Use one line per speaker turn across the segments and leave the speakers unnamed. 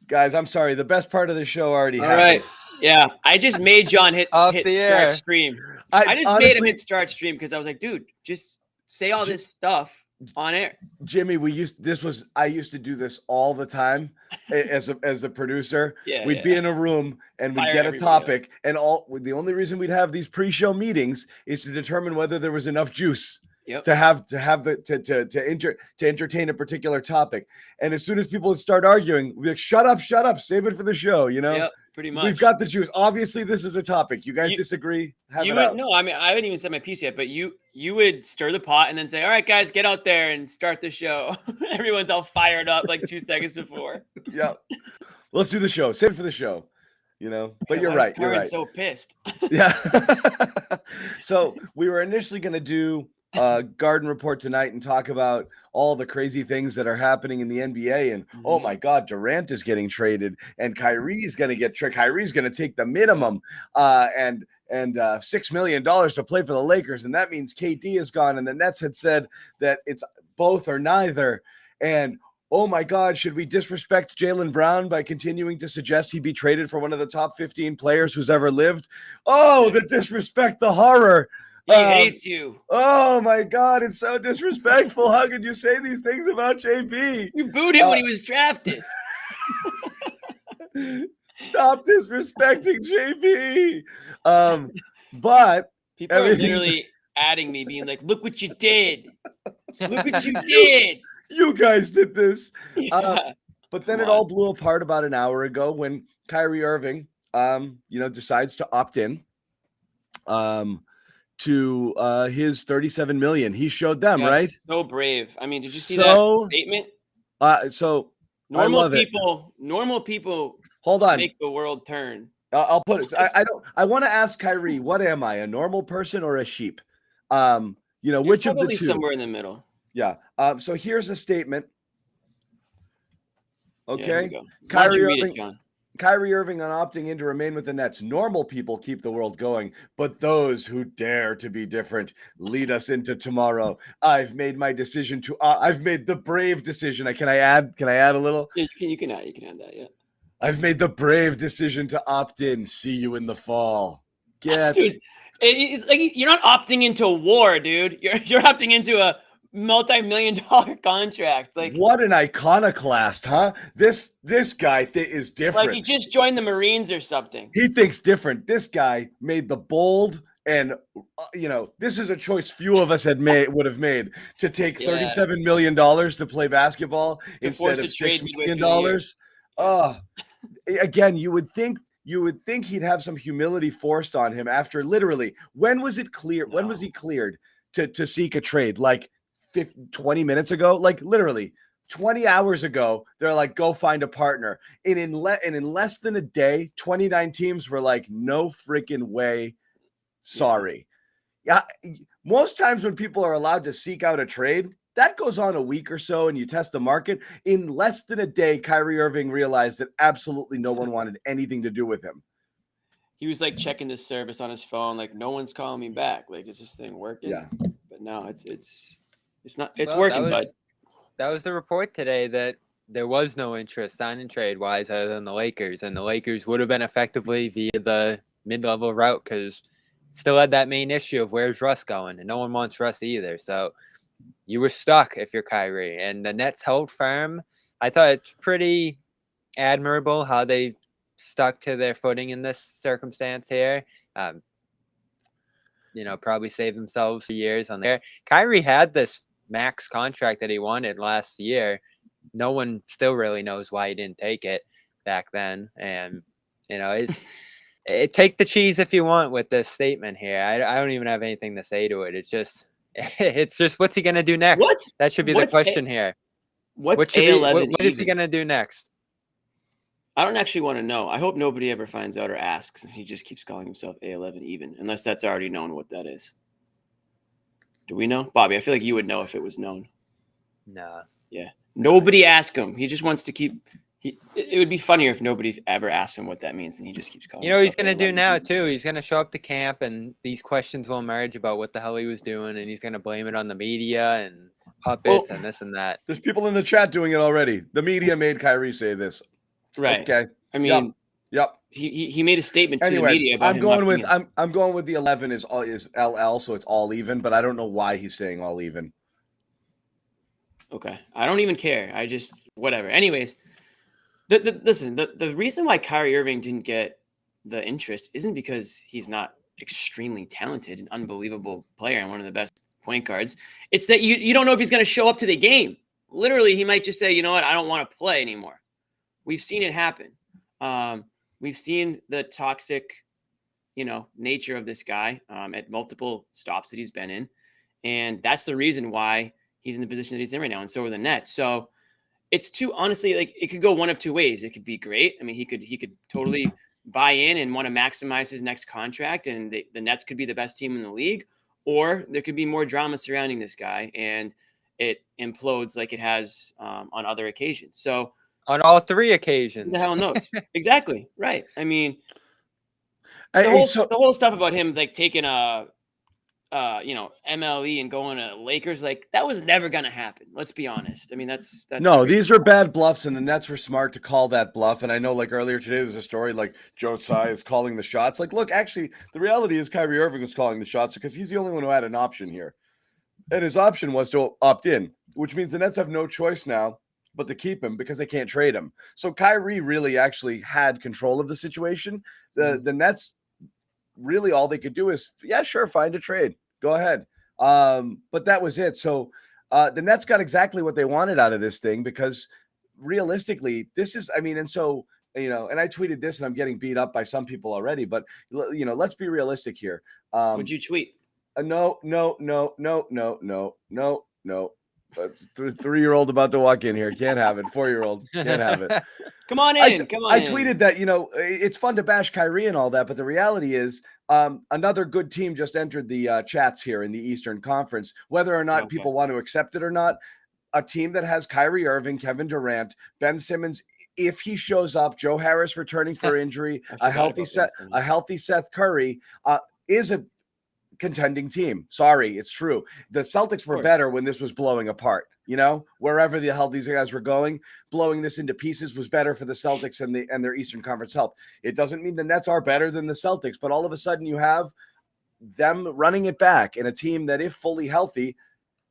Guys, I'm sorry. The best part of the show already
All
happened.
right. Yeah, I just made John hit
Off the
start
air.
stream. I just made him hit start stream because I was like, dude, just say all this stuff on air.
Jimmy, I used to do this all the time as a producer. We'd be in a room and we'd get a topic, and the only reason we'd have these pre-show meetings is to determine whether there was enough juice to entertain a particular topic. And as soon as people would start arguing, we'd be like, shut up, save it for the show, you know?
Yep, pretty much.
We've got the juice. Obviously, this is a topic. You guys disagree?
No, I mean, I haven't even said my piece yet, but you would stir the pot and then say, all right, guys, get out there and start the show. Everyone's all fired up like 2 seconds before.
Yeah. Let's do the show. Save it for the show. You know, but you're right. You're right.
So pissed.
Yeah. So we were initially going to do a garden report tonight and talk about all the crazy things that are happening in the NBA. And oh my God, Durant is getting traded, and Kyrie's going to get traded. Kyrie's going to take the minimum and $6 million to play for the Lakers, and that means KD is gone. And the Nets had said that it's both or neither. And oh my God, should we disrespect Jaylen Brown by continuing to suggest he be traded for one of the top 15 players who's ever lived? Oh, the disrespect, the horror.
He hates you.
Oh my God, it's so disrespectful. How could you say these things about JP?
You booed him when he was drafted.
Stop disrespecting JP. But
people are literally adding me, being like, look what you did. Look what you did.
You guys did this. But then it all blew apart about an hour ago when Kyrie Irving, decides to opt in to his $37 million. He showed them, right?
So brave. I mean, did you see that statement?
So
normal people
hold on,
make the world turn.
I'll put it. I want to ask Kyrie, what am I, a normal person or a sheep?
You're
which of the two?
Somewhere in the middle.
Yeah. So here's a statement. Okay.
Yeah,
Kyrie Irving on opting in to remain with the Nets. Normal people keep the world going, but those who dare to be different lead us into tomorrow. I've made my decision I've made the brave decision. Can I add a little?
Yeah, you can add that. Yeah.
I've made the brave decision to opt in. See you in the fall.
Dude, it's like you're not opting into war, dude. You're opting into a multi-million-dollar contract. Like,
what an iconoclast, huh? This guy is different.
Like he just joined the Marines or something.
He thinks different. This guy made the bold, and this is a choice few of us would have made, to take $37 million to play basketball instead of $6 million. Again, you would think he'd have some humility forced on him after literally. When was it clear? No. When was he cleared to seek a trade? Like 20 minutes ago? Like literally 20 hours ago, they're like, go find a partner. And in less than a day, 29 teams were like, no freaking way. Sorry. Yeah. Most times when people are allowed to seek out a trade, that goes on a week or so and you test the market. In less than a day, Kyrie Irving realized that absolutely no one wanted anything to do with him.
He was like checking the service on his phone, like no one's calling me back. Like, is this thing working?
Yeah.
But no, it's not. It's working, bud.
That was the report today that there was no interest signing trade wise other than the Lakers, and the Lakers would have been effectively via the mid-level route because still had that main issue of where's Russ going, and no one wants Russ either. So you were stuck if you're Kyrie, and the Nets held firm. I thought it's pretty admirable how they stuck to their footing in this circumstance here. Probably saved themselves for years on there. Kyrie had this max contract that he wanted last year. No one still really knows why he didn't take it back then. And, take the cheese if you want with this statement here. I don't even have anything to say to it. It's just what's he going to do next? That should be the question here.
What is
he going to do next?
I don't actually want to know. I hope nobody ever finds out or asks, since he just keeps calling himself A11 even, unless that's already known what that is. Do we know? Bobby, I feel like you would know if it was known.
No.
Yeah. Nobody ask him. He just wants to keep... It would be funnier if nobody ever asked him what that means, and he just keeps calling himself
he's going to do now, too? He's going to show up to camp, and these questions will emerge about what the hell he was doing, and he's going to blame it on the media and puppets and this and that.
There's people in the chat doing it already. The media made Kyrie say this.
Right.
Okay.
I mean,
Yep.
he made a statement to the
Anyway,
media about
I'm going with
being...
I'm going with the 11 is LL, so it's all even, but I don't know why he's saying all even.
Okay. I don't even care. I just whatever. Anyways, listen, the reason why Kyrie Irving didn't get the interest isn't because he's not extremely talented and unbelievable player and one of the best point guards. It's that you don't know if he's going to show up to the game. Literally, he might just say, you know what, I don't want to play anymore. We've seen it happen. We've seen the toxic, nature of this guy at multiple stops that he's been in. And that's the reason why he's in the position that he's in right now. And so are the Nets. So it's too, honestly, like, it could go one of two ways. It could be great. I mean, he could totally buy in and want to maximize his next contract, and the Nets could be the best team in the league, or there could be more drama surrounding this guy and it implodes like it has on other occasions. So
on all three occasions,
who the hell knows? Exactly. Right. I mean,
The
whole stuff about him like taking a MLE and going to Lakers, like, that was never going to happen. Let's be honest. I mean, that's
no,
crazy.
these are bad bluffs, and the Nets were smart to call that bluff. And I know, like, earlier today, there was a story like Joe Tsai is calling the shots. Like, look, actually, the reality is Kyrie Irving was calling the shots because he's the only one who had an option here. And his option was to opt in, which means the Nets have no choice now but to keep him because they can't trade him. So Kyrie really actually had control of the situation. The Nets, really all they could do is, yeah, sure, find a trade. Go ahead. But that was it. So the Nets got exactly what they wanted out of this thing because realistically, this is, I mean, and so, and I tweeted this and I'm getting beat up by some people already, but, let's be realistic here.
Would you tweet?
No. 3-year-old about to walk in here. Can't have it. 4-year-old can't have it.
Come on in. Come on
I
in.
tweeted that, it's fun to bash Kyrie and all that, but the reality is another good team just entered the chats here in the Eastern Conference, whether or not people want to accept it or not. A team that has Kyrie Irving, Kevin Durant, Ben Simmons, if he shows up, Joe Harris returning for injury, a healthy Seth Curry is a contending team. Sorry, it's true. The Celtics were better when this was blowing apart. Wherever the hell these guys were going, blowing this into pieces was better for the Celtics and their Eastern Conference health. It doesn't mean the Nets are better than the Celtics, but all of a sudden you have them running it back in a team that, if fully healthy,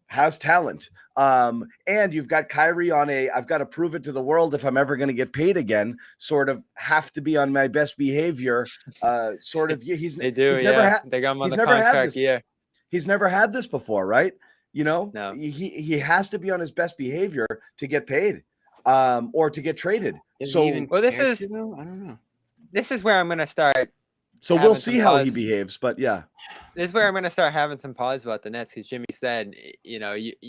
has talent. And you've got Kyrie on I've got to prove it to the world if I'm ever going to get paid again, sort of have to be on my best behavior. Sort of.
They do. They got him on the contract. Yeah.
He's never had this before, right?
No.
He has to be on his best behavior to get paid, or to get traded.
This
I
don't know.
This is where I'm going to start.
So we'll see how he behaves, but yeah.
This is where I'm going to start having some pause about the Nets, because Jimmy said,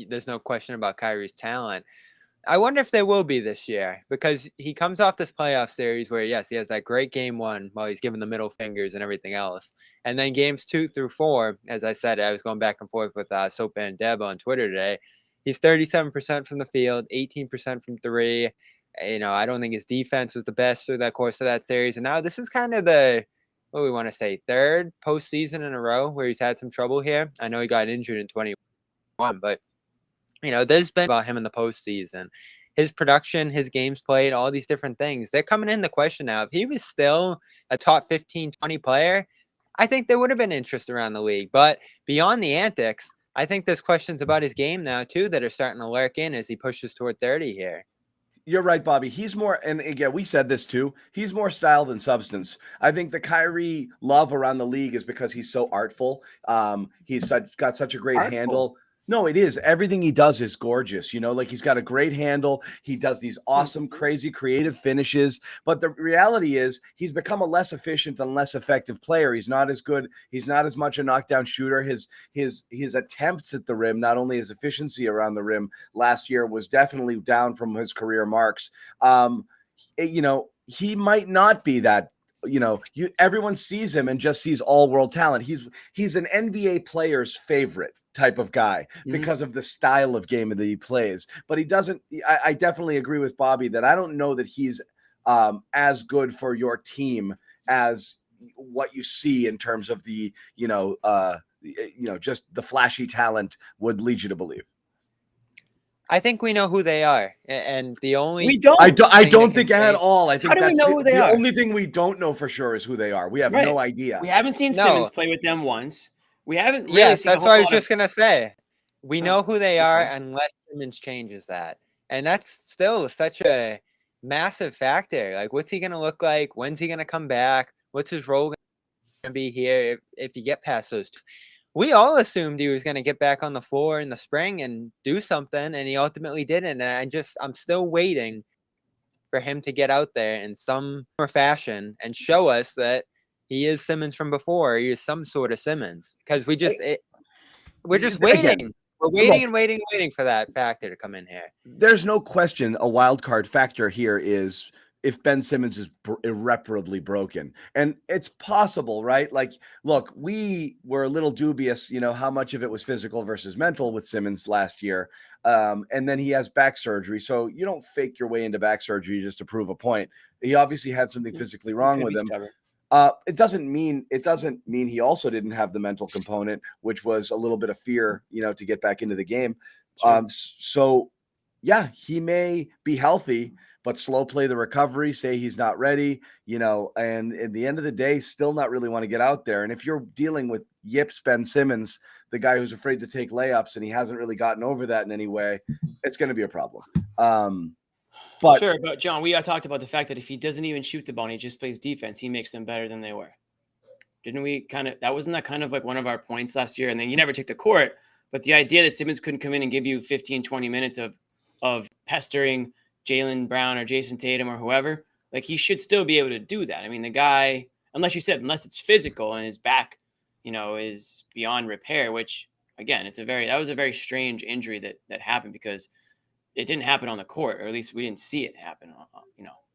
there's no question about Kyrie's talent. I wonder if there will be this year, because he comes off this playoff series where, yes, he has that great game 1 while he's giving the middle fingers and everything else. And then games 2 through 4, as I said, I was going back and forth with Sopa and Deb on Twitter today. He's 37% from the field, 18% from 3. I don't think his defense was the best through that course of that series. And now this is kind of the, what we want to say, 3rd postseason in a row where he's had some trouble here. I know he got injured in 21, but there's been about him in the postseason. His production, his games played, all these different things. They're coming in the question now. If he was still a top 15, 20 player, I think there would have been interest around the league. But beyond the antics, I think there's questions about his game now, too, that are starting to lurk in as he pushes toward 30 here.
You're right, Bobby. He's more, and again, we said this too, he's more style than substance. I think the Kyrie love around the league is because he's so artful. He's got such a great handle. No, it is. Everything he does is gorgeous. Like, he's got a great handle. He does these awesome, crazy, creative finishes. But the reality is he's become a less efficient and less effective player. He's not as good. He's not as much a knockdown shooter. His attempts at the rim, not only his efficiency around the rim last year, was definitely down from his career marks. He might not be that. Everyone sees him and just sees all-world talent. He's an NBA player's favorite type of guy because of the style of game that he plays. But he doesn't. I definitely agree with Bobby that I don't know that he's as good for your team as what you see in terms of the just the flashy talent would lead you to believe.
I think we know who they are, and the only
we don't.
I don't
thing
think at all. I think
How do we
that's
know who they
the
are?
only thing we don't know for sure is who they are. We have no idea.
We haven't seen
No.
Simmons play with them once. We haven't really
Yes,
seen a
that's
whole
what I was
lot of-
just gonna say. We know who they are
Okay.
unless Simmons changes that, and that's still such a massive factor. Like, what's he gonna look like? When's he gonna come back? What's his role gonna be here if you get past those two? We all assumed he was gonna get back on the floor in the spring and do something, and he ultimately didn't. And I'm still waiting for him to get out there in some fashion and show us that he is Simmons from before. He is some sort of Simmons, because we're just waiting.
Again,
We're waiting and waiting and waiting for that factor to come in here.
There's no question a wild card factor here is if Ben Simmons is irreparably broken. And it's possible, right? Like, look, we were a little dubious, how much of it was physical versus mental with Simmons last year. And then he has back surgery. So you don't fake your way into back surgery just to prove a point. He obviously had something physically wrong with him. It doesn't mean he also didn't have the mental component, which was a little bit of fear, to get back into the game. Sure. So yeah, he may be healthy, but slow play the recovery, say he's not ready, and at the end of the day, still not really want to get out there. And if you're dealing with Yips Ben Simmons, the guy who's afraid to take layups, and he hasn't really gotten over that in any way, it's going to be a problem.
But John, we talked about the fact that if he doesn't even shoot the ball and he just plays defense, he makes them better than they were. Didn't we wasn't that kind of like one of our points last year? And then you never took the court, but the idea that Simmons couldn't come in and give you 15, 20 minutes of pestering Jaylen Brown or Jason Tatum or whoever, like he should still be able to do that. I mean, the guy, unless it's physical and his back, is beyond repair, which again, that was a very strange injury that happened because it didn't happen on the court, or at least we didn't see it happen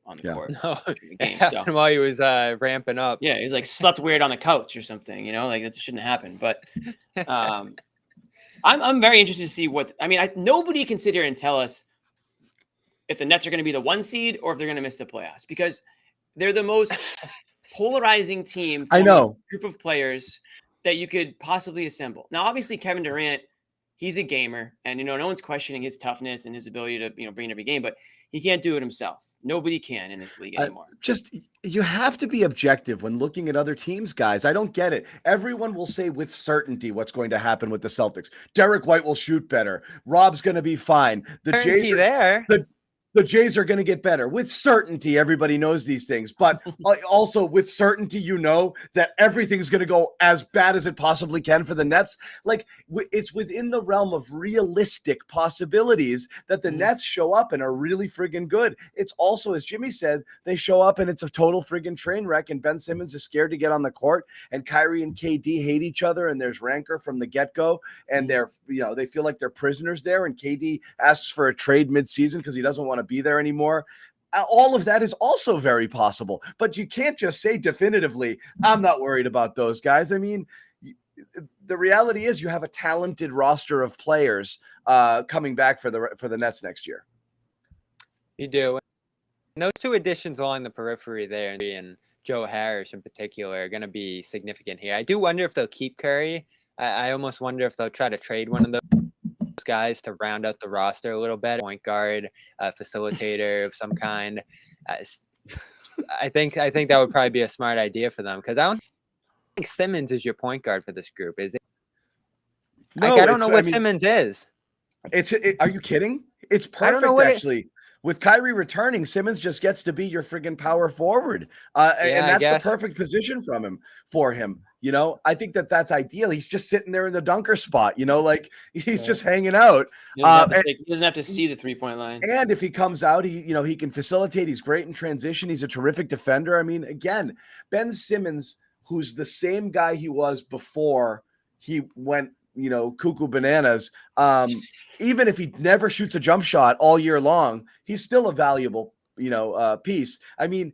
on the court.
No,
the game,
it happened while he was ramping up.
Yeah, he's like slept weird on the couch or something, like that shouldn't happen. But I'm very interested to see nobody can sit here and tell us if the Nets are going to be the 1 seed or if they're going to miss the playoffs, because they're the most polarizing team.
I know.
Group of players that you could possibly assemble. Now, obviously, Kevin Durant, he's a gamer, and no one's questioning his toughness and his ability to bring every game, but he can't do it himself. Nobody can in this league anymore.
You have to be objective when looking at other teams, guys. I don't get it. Everyone will say with certainty what's going to happen with the Celtics. Derek White will shoot better. Rob's going to be fine. The Jays are going to get better. With certainty, everybody knows these things. But also with certainty, that everything's going to go as bad as it possibly can for the Nets. Like, it's within the realm of realistic possibilities that the Nets show up and are really friggin' good. It's also, as Jimmy said, they show up and it's a total friggin' train wreck, and Ben Simmons is scared to get on the court, and Kyrie and KD hate each other, and there's rancor from the get-go, and they feel like they're prisoners there, and KD asks for a trade midseason because he doesn't want to be there anymore. All of that is also very possible, but you can't just say definitively, I'm not worried about those guys. I mean, the reality is you have a talented roster of players coming back for the Nets next year.
You do. And those two additions along the periphery there, and Joe Harris in particular, are going to be significant here. I do wonder if they'll keep Curry. I almost wonder if they'll try to trade one of those guys to round out the roster a little bit. Point guard, facilitator of some kind. I think that would probably be a smart idea for them, because I don't think Simmons is your point guard for this group, is it?
No,
I don't know what Simmons is.
Are you kidding? It's perfect, actually. With Kyrie returning, Simmons just gets to be your friggin' power forward. And that's the perfect position for him. I think that's ideal. He's just sitting there in the dunker spot, like he's just hanging out.
He doesn't have to see the 3-point line.
And if he comes out, he can facilitate. He's great in transition. He's a terrific defender. I mean, again, Ben Simmons, who's the same guy he was before he went, cuckoo bananas. Even if he never shoots a jump shot all year long, he's still a valuable, piece. I mean,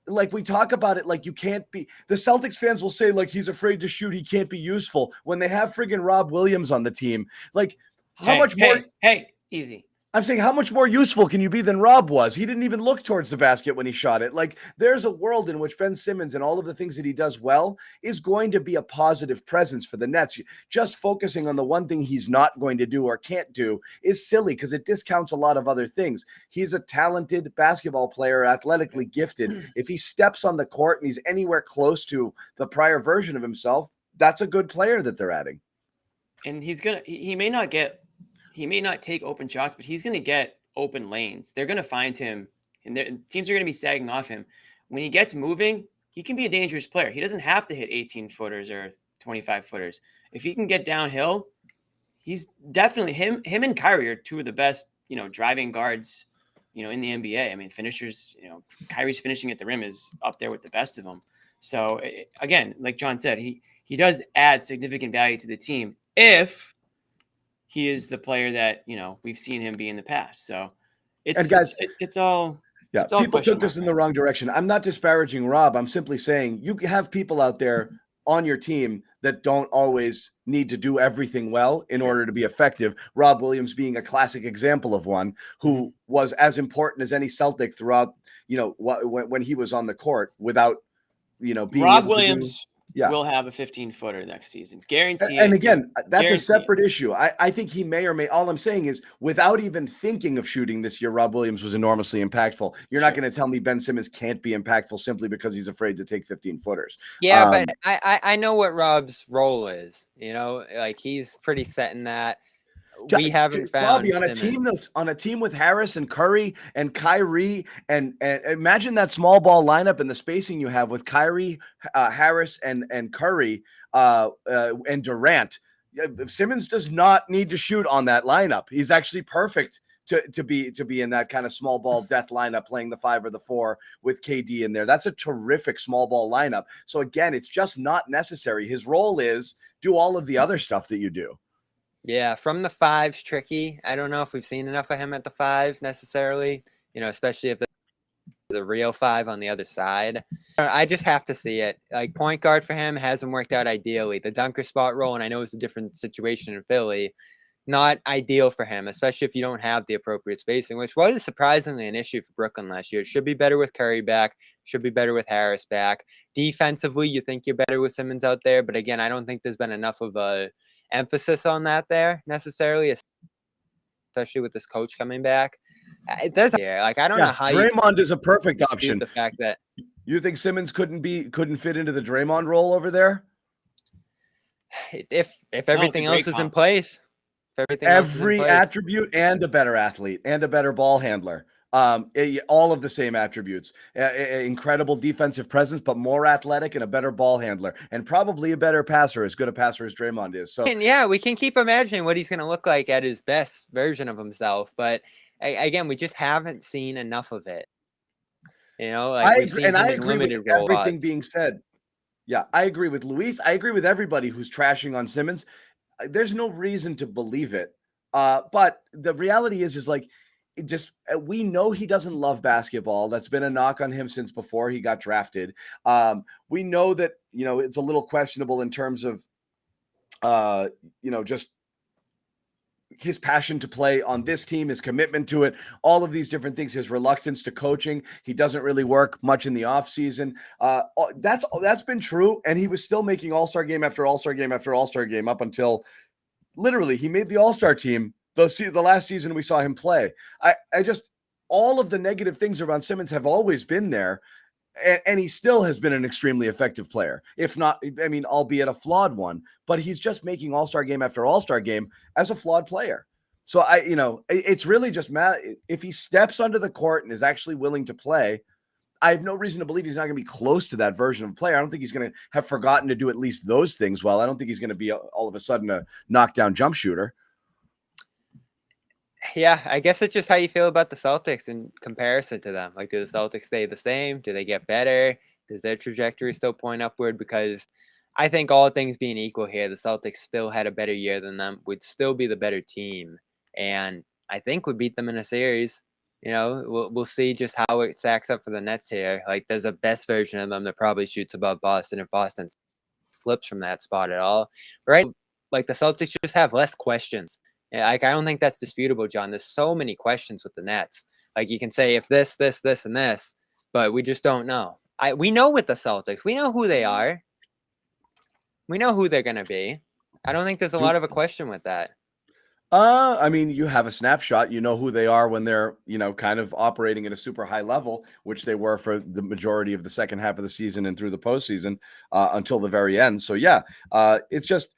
like, we talk about it like you can't be – the Celtics fans will say, like, he's afraid to shoot, he can't be useful, when they have friggin' Rob Williams on the team. Like, how much more –
Hey, easy.
I'm saying, how much more useful can you be than Rob was? He didn't even look towards the basket when he shot it. Like, there's a world in which Ben Simmons and all of the things that he does well is going to be a positive presence for the Nets. Just focusing on the one thing he's not going to do or can't do is silly because it discounts a lot of other things. He's a talented basketball player, athletically gifted. If he steps on the court and he's anywhere close to the prior version of himself, that's a good player that they're adding.
And he may not take open shots, but he's going to get open lanes. They're going to find him, and teams are going to be sagging off him. When he gets moving, he can be a dangerous player. He doesn't have to hit 18-footers or 25-footers. If he can get downhill, he's definitely him and Kyrie are two of the best, driving guards, in the NBA. I mean, finishers, Kyrie's finishing at the rim is up there with the best of them. So again, like John said, he does add significant value to the team if he is the player that, we've seen him be in the past. So it's all.
Yeah,
it's all
people took this in the wrong direction. I'm not disparaging Rob. I'm simply saying you have people out there on your team that don't always need to do everything well in order to be effective. Rob Williams being a classic example of one who was as important as any Celtic throughout, when he was on the court without, being
Rob
able
Williams.
To do,
will have a 15-footer next season. Guarantee.
And again, that's a separate issue. I think he may or may. All I'm saying is, without even thinking of shooting this year, Rob Williams was enormously impactful. You're not going to tell me Ben Simmons can't be impactful simply because he's afraid to take 15-footers.
Yeah, but I know what Rob's role is. Like he's pretty set in that. We haven't found
Bobby on a team with Harris and Curry and Kyrie and imagine that small ball lineup and the spacing you have with Kyrie, Harris and Curry and Durant. Simmons does not need to shoot on that lineup. He's actually perfect to be in that kind of small ball death lineup, playing the 5 or the 4 with KD in there. That's a terrific small ball lineup. So again, it's just not necessary. His role is do all of the other stuff that you do.
Yeah, from the 5's tricky. I don't know if we've seen enough of him at the 5 necessarily, especially if there's a real 5 on the other side. I just have to see it. Like point guard for him hasn't worked out ideally. The dunker spot role, and I know it's a different situation in Philly, not ideal for him, especially if you don't have the appropriate spacing, which was surprisingly an issue for Brooklyn last year. It should be better with Curry back, should be better with Harris back. Defensively, you think you're better with Simmons out there, but again, I don't think there's been enough of a emphasis on that there necessarily, especially with this coach coming back. It does here. Like I don't know how
Draymond is a perfect option.
The fact that
you think Simmons couldn't fit into the Draymond role over there?
If everything else is in place.
Every attribute and a better athlete and a better ball handler. All of the same attributes. Incredible defensive presence, but more athletic and a better ball handler, and probably a better passer, as good a passer as Draymond is. So,
and yeah, we can keep imagining what he's going to look like at his best version of himself, but again, we just haven't seen enough of it.
I agree with everything being said. Yeah, I agree with Luis. I agree with everybody who's trashing on Simmons. There's no reason to believe it. But the reality is like, we know he doesn't love basketball. That's been a knock on him since before he got drafted. We know that, it's a little questionable in terms of, just his passion to play on this team, his commitment to it, all of these different things, his reluctance to coaching. He doesn't really work much in the offseason. That's been true. And he was still making all-star game after all-star game after all-star game up until literally he made the all-star team the last season we saw him play. All of the negative things around Simmons have always been there. And he still has been an extremely effective player, if not, albeit a flawed one, but he's just making all-star game after all-star game as a flawed player. So it's really just if he steps onto the court and is actually willing to play, I have no reason to believe he's not going to be close to that version of player. I don't think he's going to have forgotten to do at least those things well. I don't think he's going to be all of a sudden a knockdown jump shooter.
Yeah, I guess it's just how you feel about the Celtics in comparison to them. Like, do the Celtics stay the same? Do they get better? Does their trajectory still point upward? Because I think all things being equal here, the Celtics still had a better year than them, would still be the better team. And I think would beat them in a series. We'll see just how it stacks up for the Nets here. Like, there's a best version of them that probably shoots above Boston if Boston slips from that spot at all. Right? Like, the Celtics just have less questions Yeah, like I don't think that's disputable, John. There's so many questions with the Nets. Like you can say if this, and this, but we just don't know. We know with the Celtics, we know who they are. We know who they're gonna be. I don't think there's a lot of a question with that.
I mean, you have a snapshot. You know who they are when they're, kind of operating at a super high level, which they were for the majority of the second half of the season and through the postseason until the very end. So yeah, it's just,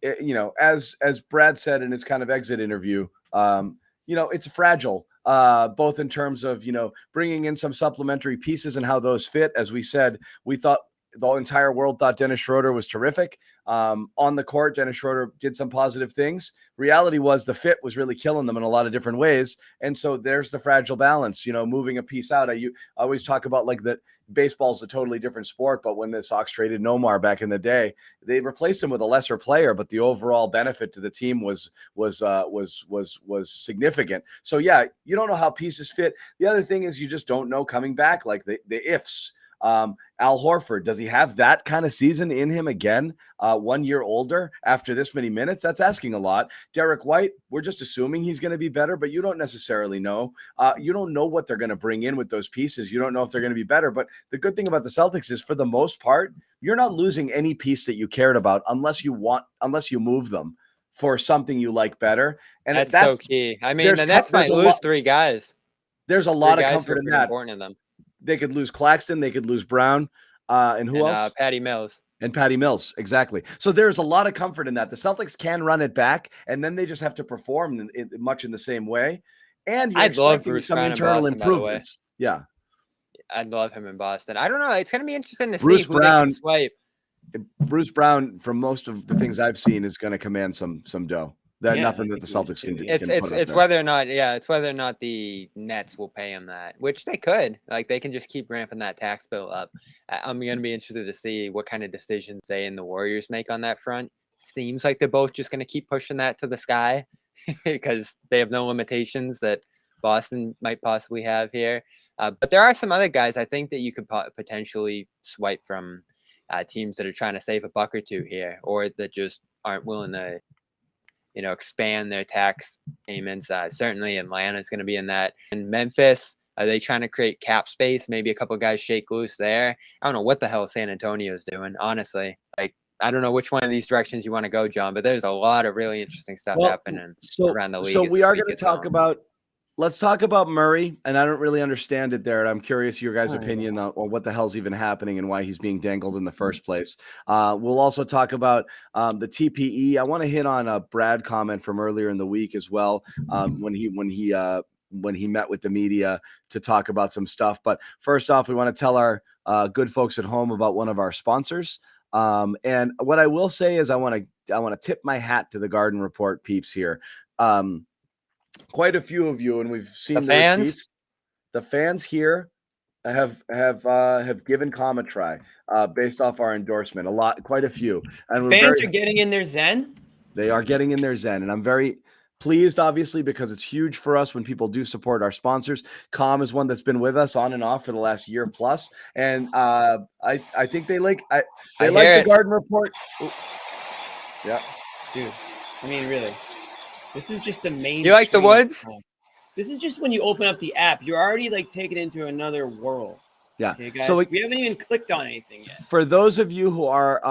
as Brad said in his kind of exit interview, it's fragile, both in terms of bringing in some supplementary pieces and how those fit. As we said, we thought the entire world thought Dennis Schroeder was terrific. On the court, Dennis Schroeder did some positive things. Reality was the fit was really killing them in a lot of different ways. And so there's the fragile balance, moving a piece out. I always talk about like that baseball's a totally different sport, but when the Sox traded Nomar back in the day, they replaced him with a lesser player, but the overall benefit to the team was significant. So yeah, you don't know how pieces fit. The other thing is you just don't know coming back, like the ifs. Al Horford, does he have that kind of season in him again? 1 year older after this many minutes? That's asking a lot. Derek White, we're just assuming he's going to be better, but you don't necessarily know. You don't know what they're going to bring in with those pieces. You don't know if they're going to be better. But the good thing about the Celtics is, for the most part, you're not losing any piece that you cared about unless you move them for something you like better. And
that's so key. I mean, the Nets might lose 3 guys.
There's a lot of comfort in that.
Important in them.
They could lose Claxton. They could lose Brown. And who else?
Patty Mills.
And Patty Mills. Exactly. So there's a lot of comfort in that. The Celtics can run it back, and then they just have to perform much in the same way. And you're expecting some internal improvements. Yeah.
I'd love him in Boston. I don't know. It's going to be interesting to
see
who they can swipe.
Bruce Brown, from most of the things I've seen, is going to command some dough. Nothing that the Celtics can do.
It's whether or not, it's whether or not the Nets will pay him that, which they could. Like they can just keep ramping that tax bill up. I'm going to be interested to see what kind of decisions they and the Warriors make on that front. Seems like they're both just going to keep pushing that to the sky because they have no limitations that Boston might possibly have here. But there are some other guys I think that you could potentially swipe from teams that are trying to save a buck or two here, or that just aren't willing to expand their tax payments. Certainly Atlanta is going to be in that. And Memphis, are they trying to create cap space? Maybe a couple guys shake loose there. I don't know what the hell San Antonio is doing, honestly. Like, I don't know which one of these directions you want to go, John, but there's a lot of really interesting stuff happening around the league.
So we are going to talk about, let's talk about Murray, and I don't really understand it there. And I'm curious your guys' opinion on what the hell's even happening and why he's being dangled in the first place. We'll also talk about the TPE. I want to hit on a Brad comment from earlier in the week as well, when he met with the media to talk about some stuff. But first off, we want to tell our good folks at home about one of our sponsors. And what I will say is I want to tip my hat to the Garden Report peeps here. Quite a few of you, and we've seen the receipts. The fans here have given Com a try based off our endorsement. Quite a few. And
fans are getting in their zen.
They are getting in their zen, and I'm very pleased, obviously, because it's huge for us when people do support our sponsors. Com is one that's been with us on and off for the last year plus, and I think they like the Garden Report. Ooh. Yeah,
dude. I mean, really. This is just the main.
You like the woods?
This is just when you open up the app, you're already like taken into another world.
Yeah.
Okay, guys? So we haven't even clicked on anything yet.
For those of you who are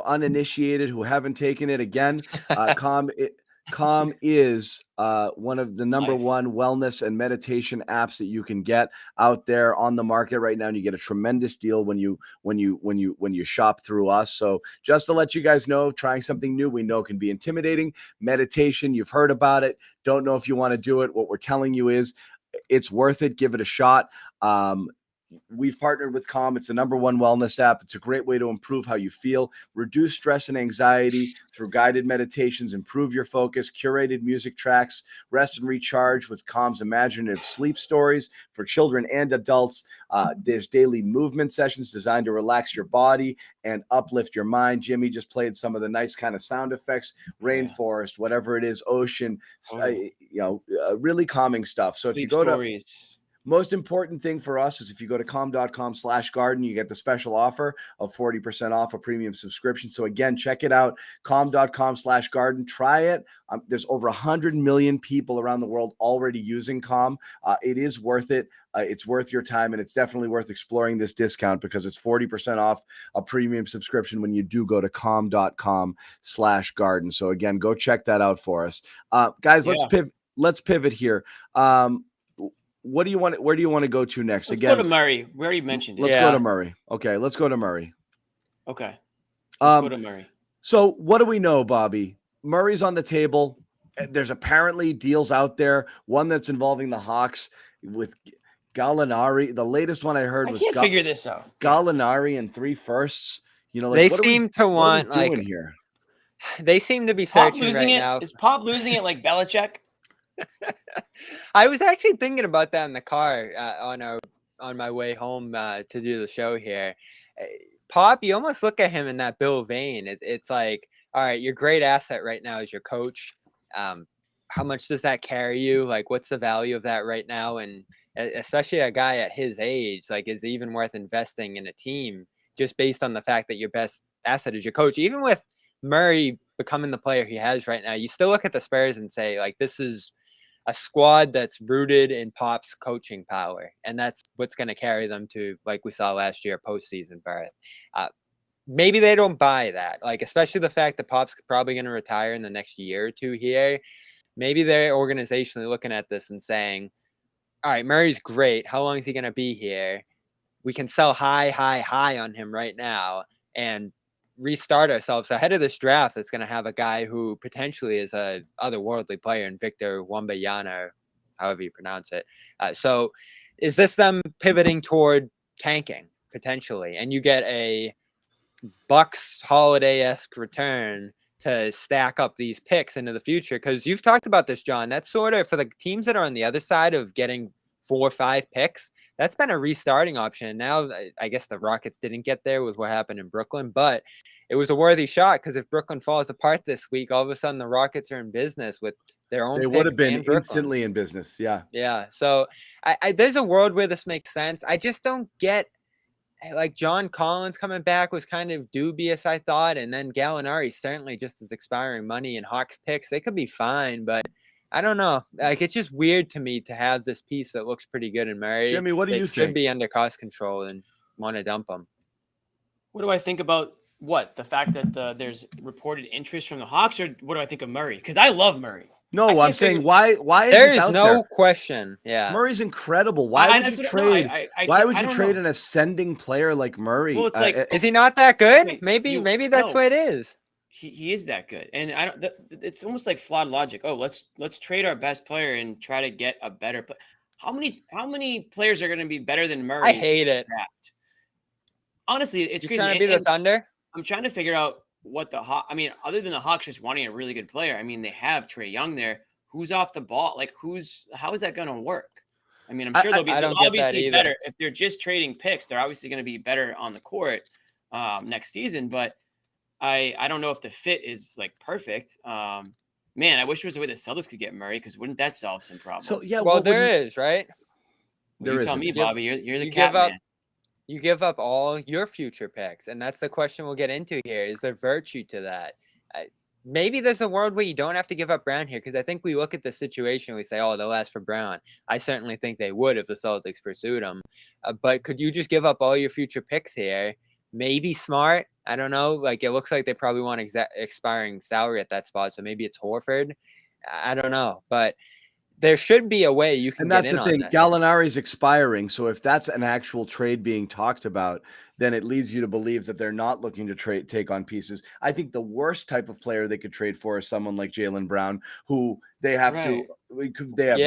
uninitiated, who haven't taken it again, Calm is one of the number one wellness and meditation apps that you can get out there on the market right now, and you get a tremendous deal when you shop through us. So just to let you guys know, trying something new we know can be intimidating. Meditation, you've heard about it. Don't know if you want to do it. What we're telling you is it's worth it. Give it a shot. We've partnered with Calm. It's the number one wellness app. It's a great way to improve how you feel, reduce stress and anxiety through guided meditations, improve your focus, curated music tracks, rest and recharge with Calm's imaginative sleep stories for children and adults. There's daily movement sessions designed to relax your body and uplift your mind. Jimmy just played some of the nice kind of sound effects, rainforest, whatever it is, ocean, really calming stuff. So
sleep
if you go
stories.
Most important thing for us is if you go to calm.com/garden, you get the special offer of 40% off a premium subscription. So again, check it out, calm.com/garden. Try it. There's over 100 million people around the world already using Calm. It is worth it. It's worth your time, and it's definitely worth exploring this discount because it's 40% off a premium subscription when you do go to calm.com/garden. So again, go check that out for us. Guys, let's pivot here. What do you want? Where do you want to go to next?
Let's go to Murray. We already mentioned it.
Let's go to Murray. Okay, let's go to Murray.
Okay. Let's go to Murray.
So what do we know, Bobby? Murray's on the table. There's apparently deals out there. One that's involving the Hawks with Gallinari. The latest one I heard was
I can't figure this out.
Gallinari and 3 firsts. You know,
like, they seem to want like
here.
They seem to be searching right now.
Is Pop losing it like Belichick?
I was actually thinking about that in the car on my way home to do the show here. Pop, you almost look at him in that Bill vein. It's like, all right, your great asset right now is your coach. How much does that carry you? Like, what's the value of that right now? And especially a guy at his age, like, is it even worth investing in a team just based on the fact that your best asset is your coach? Even with Murray becoming the player he has right now, you still look at the Spurs and say, like, this is a squad that's rooted in Pop's coaching power, and that's what's going to carry them to, like we saw last year, postseason berth. Maybe they don't buy that, like, especially the fact that Pop's probably going to retire in the next year or two here. Maybe they're organizationally looking at this and saying, all right, Murray's great. How long is he going to be here? We can sell high on him right now and restart ourselves ahead of this draft that's going to have a guy who potentially is a otherworldly player in Victor Wembanyama, however you pronounce it. So is this them pivoting toward tanking potentially? And you get a Bucks Holiday-esque return to stack up these picks into the future? Because you've talked about this, John. That's sort of for the teams that are on the other side of getting 4 or 5 picks. That's been a restarting option. Now, I guess the Rockets didn't get there with what happened in Brooklyn, but it was a worthy shot because if Brooklyn falls apart this week, all of a sudden the Rockets are in business with their own.
They would have been instantly in business. Yeah.
Yeah. So there's a world where this makes sense. I just don't get, like, John Collins coming back was kind of dubious, I thought. And then Gallinari certainly just is expiring money and Hawks picks. They could be fine, but I don't know. Like, it's just weird to me to have this piece that looks pretty good in Murray.
Jimmy, what do you think?
Should be under cost control and want to dump him.
What do I think about the fact that there's reported interest from the Hawks, or what do I think of Murray? Because I love Murray.
No, I'm saying why is
there
this
is
out
no
there?
question. Yeah,
Murray's incredible. Why would you trade? Why would you trade an ascending player like Murray?
Well, it's like,
is he not that good? Maybe that's what it is.
He is that good, and it's almost like flawed logic. Oh, let's trade our best player and try to get a better player. How many players are going to be better than Murray?
I hate it.
Honestly, it's crazy.
Trying to be the Thunder.
I'm trying to figure out what the Hawks. I mean, other than the Hawks just wanting a really good player, I mean, they have Trae Young there. Who's off the ball? Like, how is that going to work? I mean, I'm sure they'll obviously better if they're just trading picks. They're obviously going to be better on the court next season, but I don't know if the fit is like perfect. Man, I wish there was a way the Celtics could get Murray, because wouldn't that solve some problems?
So yeah,
well, there is, right?
You tell me, Bobby. You're the cap man.
You give up all your future picks, and that's the question we'll get into here. Is there virtue to that? Maybe there's a world where you don't have to give up Brown here, because I think we look at the situation and we say, oh, they'll ask for Brown. I certainly think they would if the Celtics pursued him. But could you just give up all your future picks here? Maybe Smart. I don't know. Like, it looks like they probably want expiring salary at that spot, so maybe it's Horford. I don't know, but there should be a way you can.
And that's the thing. Gallinari's expiring, so if that's an actual trade being talked about, then it leads you to believe that they're not looking to take on pieces. I think the worst type of player they could trade for is someone like Jaylen Brown, who they have they have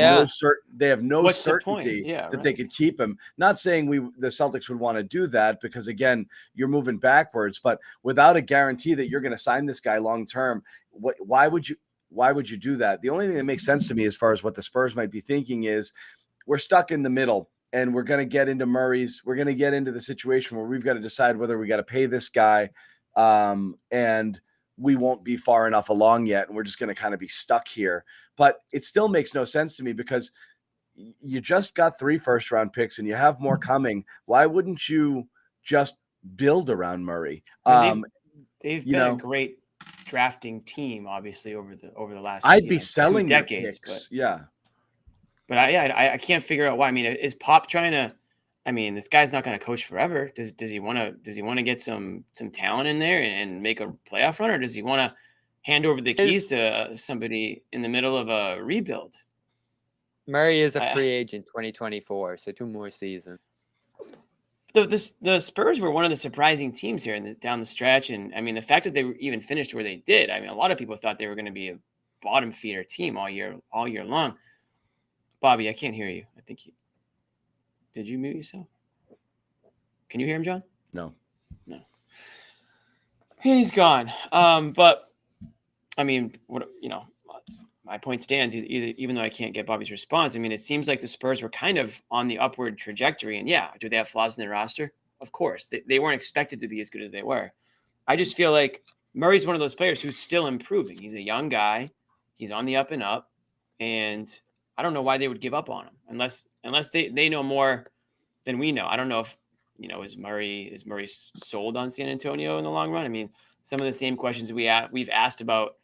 no certainty that they could keep him. Not saying the Celtics would want to do that, because again, you're moving backwards, but without a guarantee that you're going to sign this guy long term, why would you do that? The only thing that makes sense to me as far as what the Spurs might be thinking is, we're stuck in the middle, and we're going to get into we're going to get into the situation where we've got to decide whether we got to pay this guy, and we won't be far enough along yet, and we're just going to kind of be stuck here. But it still makes no sense to me, because you just got 3 first-round picks and you have more coming. Why wouldn't you just build around Murray?
They've been a great drafting team, obviously, over the last
I'd be selling
2 decades,
picks.
But I can't figure out why. I mean, is Pop trying to? I mean, this guy's not going to coach forever. Does he want to get some talent in there and make a playoff run, or does he want to hand over the keys to somebody in the middle of a rebuild?
Murray is a free agent 2024, so 2 more seasons.
The Spurs were one of the surprising teams here down the stretch, and I mean the fact that they even finished where they did. I mean, a lot of people thought they were going to be a bottom feeder team all year long. Bobby, I can't hear you. I think did you mute yourself? Can you hear him, John?
No.
And he's gone. But I mean, my point stands. Even though I can't get Bobby's response, I mean, it seems like the Spurs were kind of on the upward trajectory. And yeah, do they have flaws in their roster? Of course, they weren't expected to be as good as they were. I just feel like Murray's one of those players who's still improving. He's a young guy. He's on the up and up, and I don't know why they would give up on him unless they know more than we know. I don't know if is Murray sold on San Antonio in the long run. I mean, some of the same questions we've asked about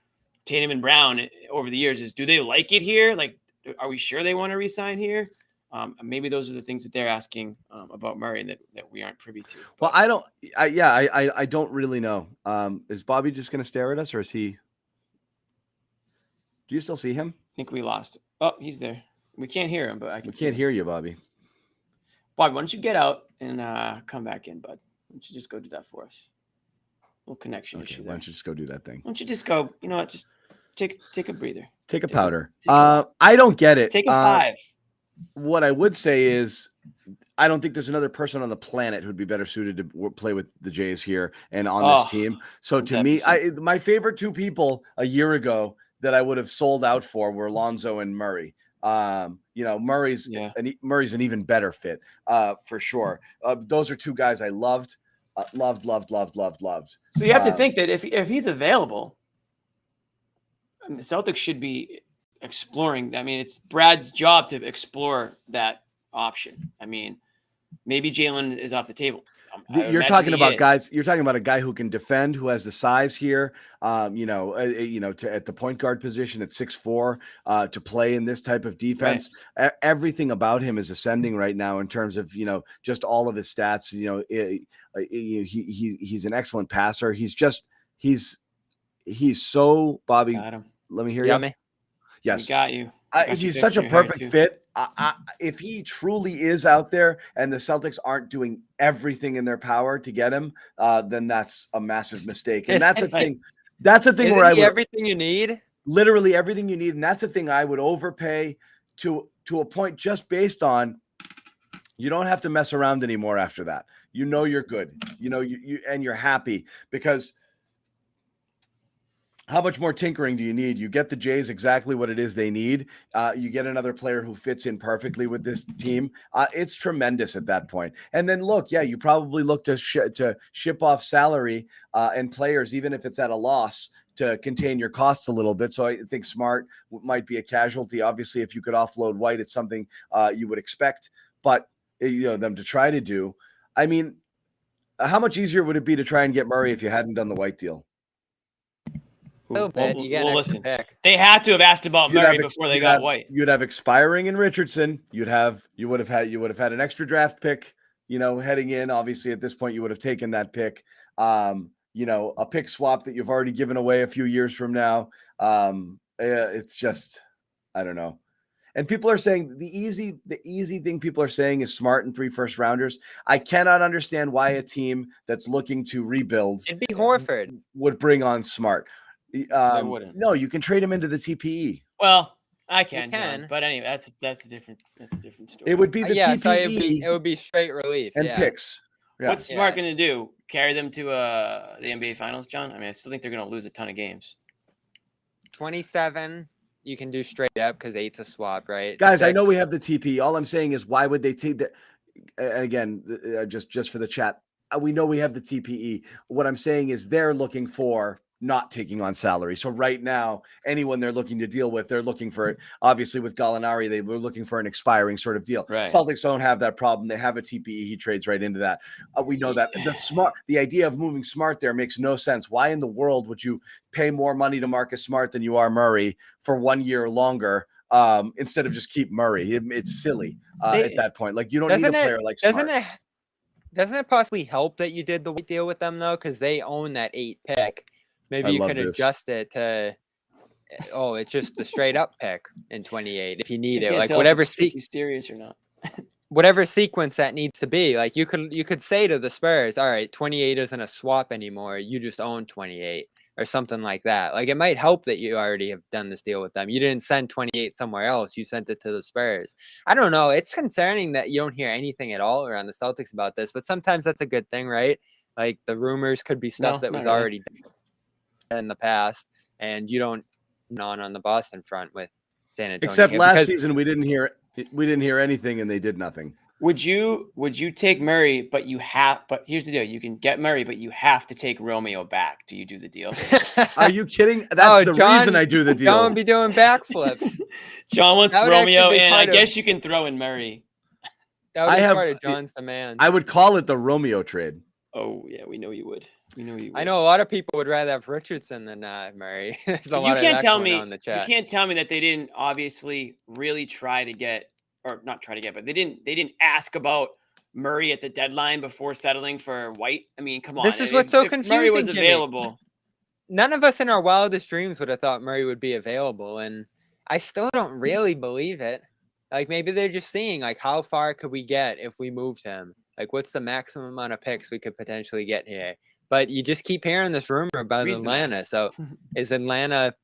Tatum and Brown over the years is, do they like it here? Like, are we sure they want to resign here? Maybe those are the things that they're asking about Murray that we aren't privy to.
Well, I don't really know. Is Bobby just going to stare at us, or is he? Do you still see him?
I think we lost him. Oh, he's there. We can't hear him, but we
can't hear you, Bobby.
Bobby, why don't you get out and come back in, bud? Why don't you just go do that for us? Little connection issue there.
Why don't you just go do that thing?
Why don't you just go? You know what? Just take a breather.
Take a powder. I don't get it.
Take a 5.
What I would say is, I don't think there's another person on the planet who'd be better suited to play with the Jays here and on this team. So to me, my favorite 2 people a year ago that I would have sold out for were Lonzo and Murray. Murray's an even better fit for sure. Those are 2 guys I loved. Loved.
So you have to think that if he's available, I mean, the Celtics should be exploring. I mean, it's Brad's job to explore that option. I mean, maybe Jalen is off the table.
You're talking about guys. You're talking about a guy who can defend, who has the size here. At the point guard position at 6'4", to play in this type of defense. Right. Everything about him is ascending right now in terms of just all of his stats. He's an excellent passer. He's so Bobby. Let me hear you.
Me.
Yes,
we got you.
He's such a perfect fit. If he truly is out there and the Celtics aren't doing everything in their power to get him, then that's a massive mistake. And that's a thing. That's a thing where I would
everything you need,
literally everything you need, and that's a thing I would overpay to a point just based on. You don't have to mess around anymore after that. You're good. And you're happy because. How much more tinkering do you need? You get the Jays exactly what it is they need. You get another player who fits in perfectly with this team. It's tremendous at that point. And then you probably look to ship off salary and players, even if it's at a loss, to contain your costs a little bit. So I think Smart might be a casualty. Obviously, if you could offload White, it's something you would expect. But them to try to do. I mean, how much easier would it be to try and get Murray if you hadn't done the White deal?
Listen. They had to have asked about Murray before they got White.
You'd have expiring in Richardson. You would have had an extra draft pick. Heading in. Obviously, at this point, you would have taken that pick. A pick swap that you've already given away a few years from now. It's just, I don't know. And people are saying the easy thing people are saying is Smart and 3 first rounders. I cannot understand why a team that's looking to rebuild
it'd be Horford
would bring on Smart.
They wouldn't.
No, you can trade him into the TPE.
Well, I can. But anyway, that's a different story.
It would be the TPE.
So it would be straight relief
and picks.
Yeah. What's Smart going to do? Carry them to the NBA Finals, John? I mean, I still think they're going to lose a ton of games.
27, you can do straight up because 8's a swap, right?
Guys, 6. I know we have the TPE. All I'm saying is, why would they take that? Again, just for the chat, we know we have the TPE. What I'm saying is they're looking for not taking on salary. So right now, anyone they're looking to deal with, they're looking for, obviously with Gallinari, they were looking for an expiring sort of deal.
Right.
Celtics don't have that problem. They have a TPE. He trades right into that. We know that the idea of moving Smart there makes no sense. Why in the world would you pay more money to Marcus Smart than you are Murray for 1 year longer? Instead of just keep Murray? It's silly at that point. Like, you don't need a player like Smart.
Doesn't it possibly help that you did the White deal with them though? Because they own that 8 pick. Maybe you can adjust it to, it's just a straight up pick in 28 if you need it. Like whatever
serious or not.
Whatever sequence that needs to be. Like you could say to the Spurs, all right, 28 isn't a swap anymore. You just own 28 or something like that. Like it might help that you already have done this deal with them. You didn't send 28 somewhere else. You sent it to the Spurs. I don't know. It's concerning that you don't hear anything at all around the Celtics about this, but sometimes that's a good thing, right? Like the rumors could be stuff that was already done in the past, and you don't on the Boston front with San Antonio.
Except last season, we didn't hear anything, and they did nothing.
Would you take Murray, but here's the deal. You can get Murray, but you have to take Romeo back. Do you do the deal?
Are you kidding? That's the reason I do the deal.
John would be doing backflips.
John wants Romeo, and I guess you can throw in Murray.
That would be part of John's demand.
I would call it the Romeo trade.
Oh, yeah, we know you would.
I know a lot of people would rather have Richardson than Murray. There's a lot of that going on in the chat.
You can't tell me that they didn't obviously really try to get, or not try to get, but they didn't ask about Murray at the deadline before settling for White. I mean, come on.
This is what's so confusing.
Murray was available.
None of us in our wildest dreams would have thought Murray would be available, and I still don't really believe it. Like maybe they're just seeing like how far could we get if we moved him? Like what's the maximum amount of picks we could potentially get here? But you just keep hearing this rumor about Atlanta. So is Atlanta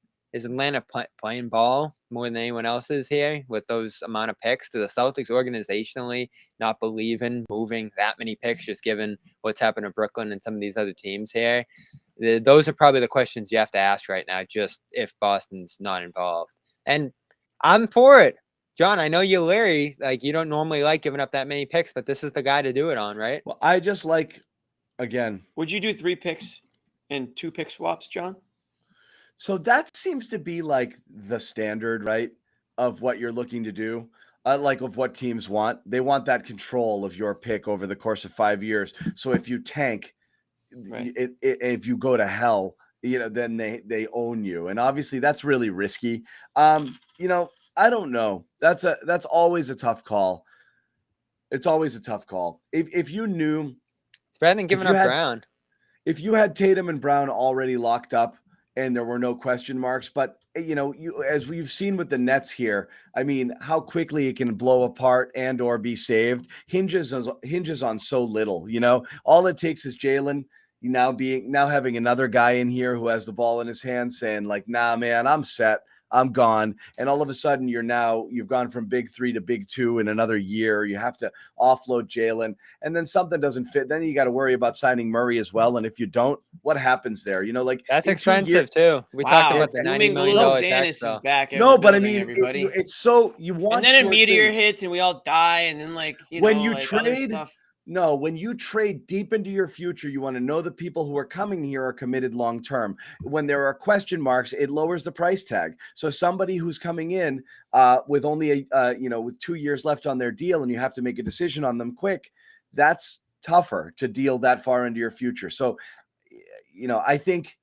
playing ball more than anyone else is here with those amount of picks? Do the Celtics organizationally not believe in moving that many picks, just given what's happened to Brooklyn and some of these other teams here? Those are probably the questions you have to ask right now, just if Boston's not involved. And I'm for it. John, I know you're Larry. Like, you don't normally like giving up that many picks, but this is the guy to do it on, right?
Well, I just like, again.
Would you do 3 picks and 2 pick swaps, John?
So that seems to be like the standard, right, of what you're looking to do, like of what teams want. They want that control of your pick over the course of 5 years. So if you tank, if you go to hell, then they own you. And obviously that's really risky. I don't know. That's always a tough call. It's always a tough call. If you knew,
it's better than giving up Brown.
If you had Tatum and Brown already locked up and there were no question marks, but as we've seen with the Nets here, I mean, how quickly it can blow apart and or be saved hinges on so little. All it takes is Jalen now having another guy in here who has the ball in his hand saying like, nah, man, I'm set. I'm gone. And all of a sudden you've gone from big 3 to big 2 in another year. You have to offload Jalen, and then something doesn't fit. Then you got to worry about signing Murray as well. And if you don't, what happens there?
That's expensive too. We talked about the $90 million tax bill.
No, but I mean, it's so you want.
And then a meteor hits and we all die. And then when you trade.
No, when you trade deep into your future, you want to know the people who are coming here are committed long term. When there are question marks, it lowers the price tag. So somebody who's coming in with only with 2 years left on their deal, and you have to make a decision on them quick, that's tougher to deal that far into your future. So, I think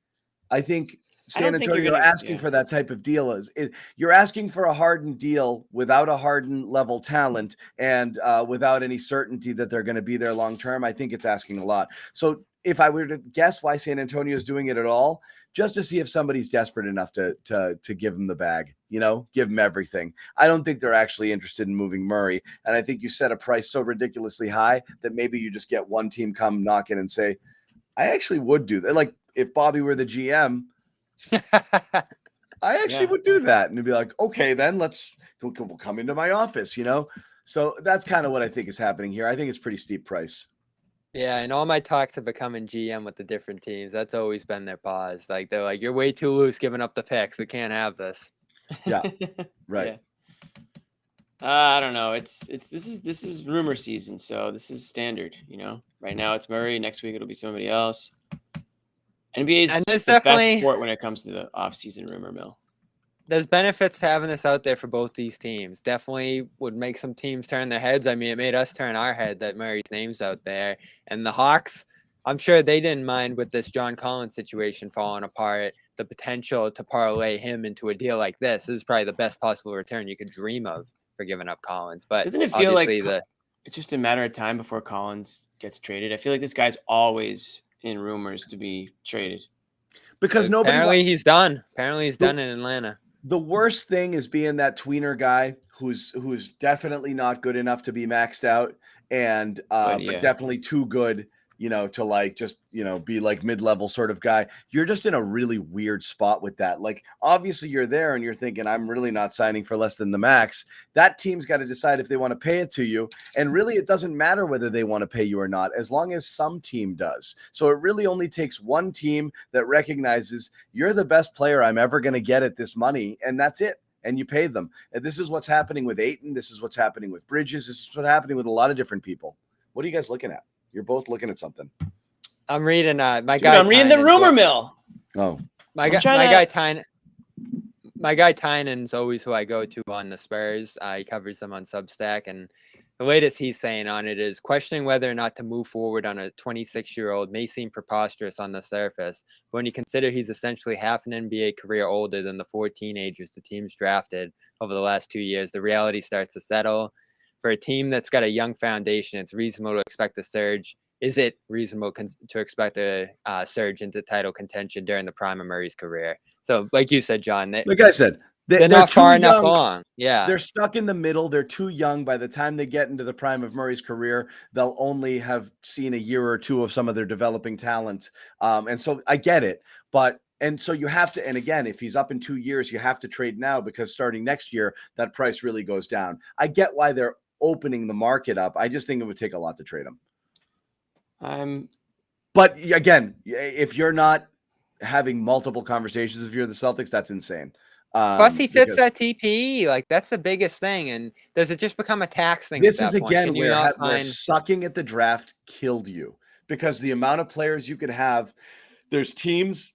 San Antonio asking for that type of deal you're asking for a Harden deal without a Harden level talent and without any certainty that they're going to be there long term. I think it's asking a lot. So if I were to guess why San Antonio is doing it at all, just to see if somebody's desperate enough to give him the bag, give him everything. I don't think they're actually interested in moving Murray. And I think you set a price so ridiculously high that maybe you just get one team come knock in and say, I actually would do that. Like if Bobby were the GM, I actually would do that, and it'd be like, okay, then we'll come into my office, So that's kind of what I think is happening here. I think it's pretty steep price.
Yeah, and all my talks of becoming GM with the different teams, that's always been their pause. Like they're like, you're way too loose giving up the picks. We can't have this.
Yeah, right.
I don't know. This is rumor season, so this is standard. Right now it's Murray. Next week it'll be somebody else. NBA
And
is
there's
the best
definitely-
sport when it comes to the offseason rumor mill.
There's benefits to having this out there for both these teams. Definitely would make some teams turn their heads. I mean, it made us turn our head that Murray's name's out there. And the Hawks, I'm sure they didn't mind with this John Collins situation falling apart. The potential to parlay him into a deal like this is probably the best possible return you could dream of for giving up Collins. But
Doesn't it feel like
obviously
it's just a matter of time before Collins gets traded? I feel like this guy's always in rumors to be traded.
Because nobody
apparently he's done. Apparently he's done in Atlanta.
The worst thing is being that tweener guy who's definitely not good enough to be maxed out, and but definitely too good, to like just be like mid-level sort of guy. You're just in a really weird spot with that. Like, obviously you're there and you're thinking, I'm really not signing for less than the max. That team's got to decide if they want to pay it to you, and really it doesn't matter whether they want to pay you or not, as long as some team does. So it really only takes one team that recognizes you're the best player I'm ever going to get at this money, and that's it. And you pay them. And this is what's happening with Ayton. This is what's happening with Bridges. This is what's happening with a lot of different people. What are you guys looking at? You're both looking at something.
I'm reading my
Dude,
guy.
I'm reading the rumor mill.
Oh,
my guy Tynan's always who I go to on the Spurs. He covers them on Substack, and the latest he's saying on it is questioning whether or not to move forward on a 26-year-old may seem preposterous on the surface, but when you consider he's essentially half an NBA career older than the 4 teenagers the team's drafted over the last 2 years, the reality starts to settle. For a team that's got a young foundation, it's reasonable to expect a surge. Is it reasonable to expect a surge into title contention during the prime of Murray's career? So, like you said, John,
like I said,
they're not far enough along. Yeah,
they're stuck in the middle. They're too young. By the time they get into the prime of Murray's career, they'll only have seen a year or two of some of their developing talent. And so I get it, and so you have to, and again, if he's up in 2 years, you have to trade now, because starting next year, that price really goes down. I get why they're opening the market up. I just think it would take a lot to trade him. But again, if you're not having multiple conversations, if you're the Celtics, that's insane.
Plus, he fits that TPE. Like, that's the biggest thing. And does it just become a tax thing?
This is again where sucking at the draft killed you, because the amount of players you could have. There's teams.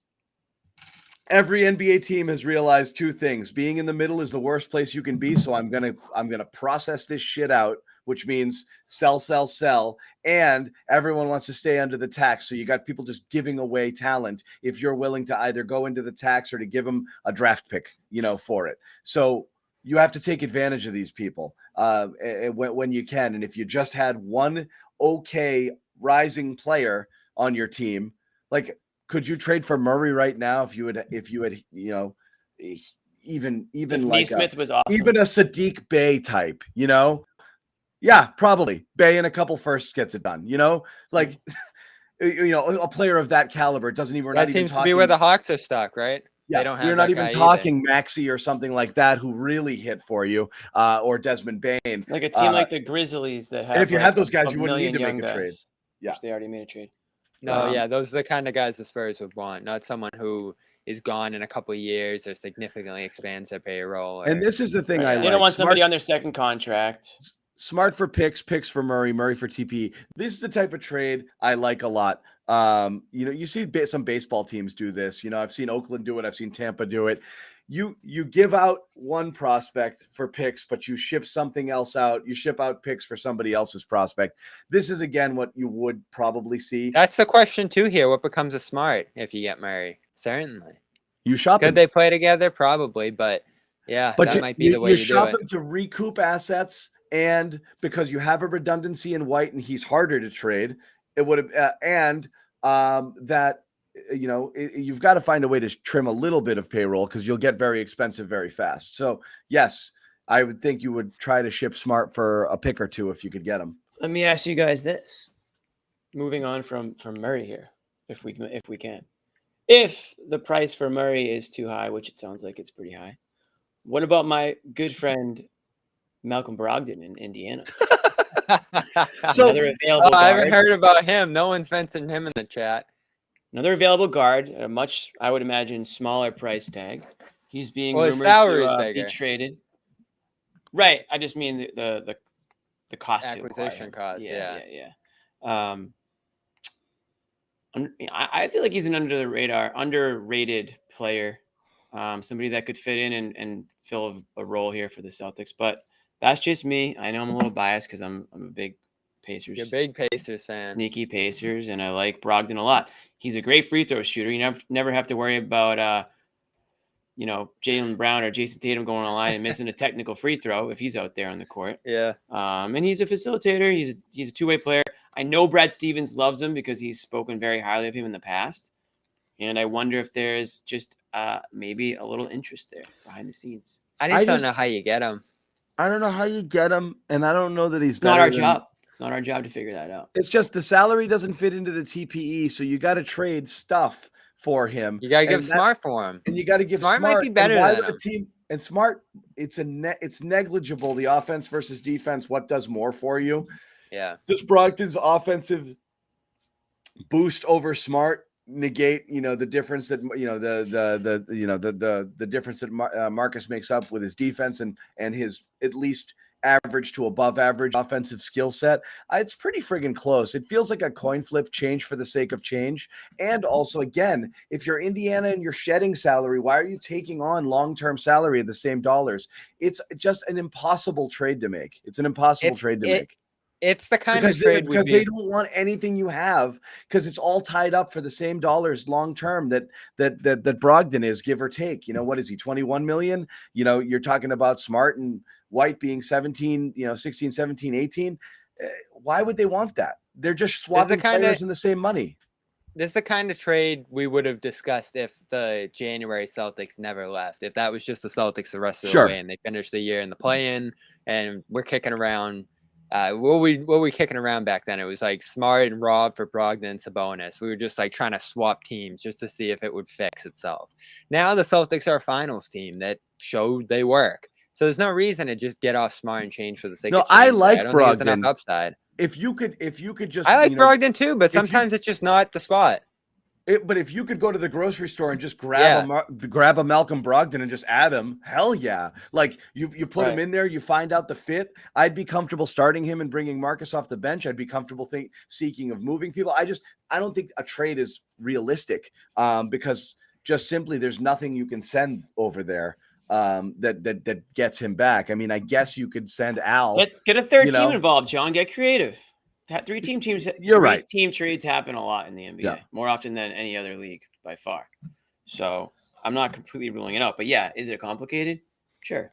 Every NBA team has realized 2 things. Being in the middle is the worst place you can be. So I'm gonna process this shit out, which means sell. And everyone wants to stay under the tax. So you got people just giving away talent if you're willing to either go into the tax or to give them a draft pick, for it. So you have to take advantage of these people when you can. And if you just had one okay rising player on your team, like, could you trade for Murray right now if you had even like
Smith was awesome.
Even a Sadiq Bey type, Yeah, probably. Bey and a couple firsts gets it done, like a player of that caliber doesn't even.
That seems to be where the Hawks are stuck, right?
Yeah,
they don't have.
We're not even talking Maxey or something like that who really hit for you, or Desmond Bain,
like a team like the Grizzlies that have.
And if you had those guys, you wouldn't need to make a trade.
Yeah, they already made a trade.
No, those are the kind of guys the Spurs would want, not someone who is gone in a couple of years or significantly expands their payroll.
And this is the thing I like.
They don't want somebody on their second contract.
Smart for picks for Murray for TP. This is the type of trade I like a lot. You see some baseball teams do this. I've seen Oakland do it. I've seen Tampa do it. You give out one prospect for picks, but you ship something else out. You ship out picks for somebody else's prospect. This is, again, what you would probably see.
That's the question, too, here. What becomes a Smart if you get Murray? Certainly.
You shop
Could they play together? Probably, but yeah, that might be the way you
shop him to recoup assets, and because you have a redundancy in White and he's harder to trade, it would have, you've got to find a way to trim a little bit of payroll, because you'll get very expensive very fast. So yes, I would think you would try to ship Smart for a pick or two if you could get him.
Let me ask you guys this. Moving on from Murray here, if we can. If the price for Murray is too high, which it sounds like it's pretty high, what about my good friend Malcolm Brogdon in Indiana?
So
I haven't heard about him. No one's mentioned him in the chat.
Another available guard at a much, I would imagine, smaller price tag. He's being rumored to be traded. Right. I just mean the cost
acquisition cost. Yeah.
I feel like he's an under the radar, underrated player. Somebody that could fit in and fill a role here for the Celtics. But that's just me. I know I'm a little biased because I'm a big Pacers.
You're a big Pacers fan.
Sneaky Pacers, and I like Brogdon a lot. He's a great free throw shooter. You never have to worry about Jaylen Brown or Jason Tatum going on the line and missing a technical free throw if he's out there on the court.
Yeah.
And he's a facilitator. He's a two-way player. I know Brad Stevens loves him because he's spoken very highly of him in the past. And I wonder if there's just maybe a little interest there behind the scenes.
I just don't know how you get him.
I don't know how you get him, and I don't know that he's
not our job. It's not our job to figure that out.
It's just the salary doesn't fit into the TPE, so you got to trade stuff for him.
You got to give Smart for him.
And you got to give
Smart might be better than him.
Team and Smart, it's negligible, the offense versus defense. What does more for you?
Yeah.
Does Brogdon's offensive boost over Smart negate the difference that the difference that Marcus makes up with his defense and his at least average to above average offensive skill set? It's pretty friggin' close. It feels like a coin flip, change for the sake of change. And also, again, if you're Indiana and you're shedding salary, why are you taking on long-term salary at the same dollars? It's just an impossible trade to make. It's an impossible trade to make.
It's the kind of trade
because they don't want anything you have, because it's all tied up for the same dollars long term that Brogdon is, give or take. What is he, 21 million? You're talking about Smart and White being 17, 16, 17, 18. Why would they want that? They're just swapping players in the same money.
This is the kind of trade we would have discussed if the January Celtics never left. If that was just the Celtics the rest of the way and they finished the year in the play-in and we're kicking around. What were we kicking around back then? It was like Smart and Rob for Brogdon and Sabonis. We were just like trying to swap teams just to see if it would fix itself. Now the Celtics are a finals team that showed they work. So there's no reason to just get off Smart and change for the sake of change.
I like Brogdon.
Think enough upside.
If you could just,
I like Brogdon too, but sometimes it's just not the spot.
But if you could go to the grocery store and just grab a Malcolm Brogdon and just add him, hell yeah! Like you put him in there, you find out the fit. I'd be comfortable starting him and bringing Marcus off the bench. I'd be comfortable seeking of moving people. I don't think a trade is realistic because just simply there's nothing you can send over there that gets him back. I mean, I guess you could send Al.
Get a third team involved, John. Get creative. Teams.
You're right.
Team trades happen a lot in the NBA, more often than any other league by far. So I'm not completely ruling it out, but yeah, is it complicated? Sure.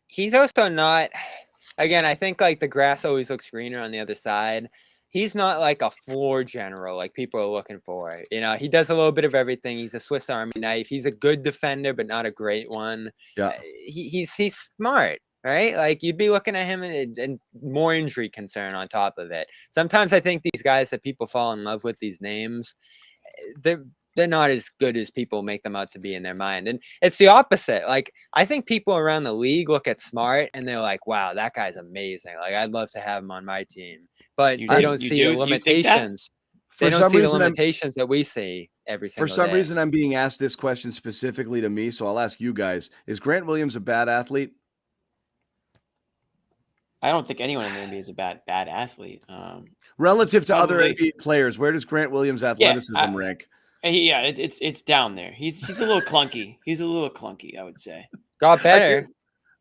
He's also not. Again, I think like the grass always looks greener on the other side. He's not like a floor general like people are looking for. He does a little bit of everything. He's a Swiss Army knife. He's a good defender, but not a great one.
Yeah.
He's smart. Right? Like you'd be looking at him and more injury concern on top of it. Sometimes I think these guys that people fall in love with, these names, they're not as good as people make them out to be in their mind. And it's the opposite. Like I think people around the league look at Smart and they're like, wow, that guy's amazing. Like I'd love to have him on my team. But they don't see the limitations. They don't see the limitations that we see every single day.
For some reason, I'm being asked this question specifically to me, so I'll ask you guys. Is Grant Williams a bad athlete?
I don't think anyone in the NBA is a bad athlete.
Relative to other NBA players, where does Grant Williams' athleticism rank?
Yeah, it's down there. He's a little clunky. He's a little clunky, I would say.
Got better.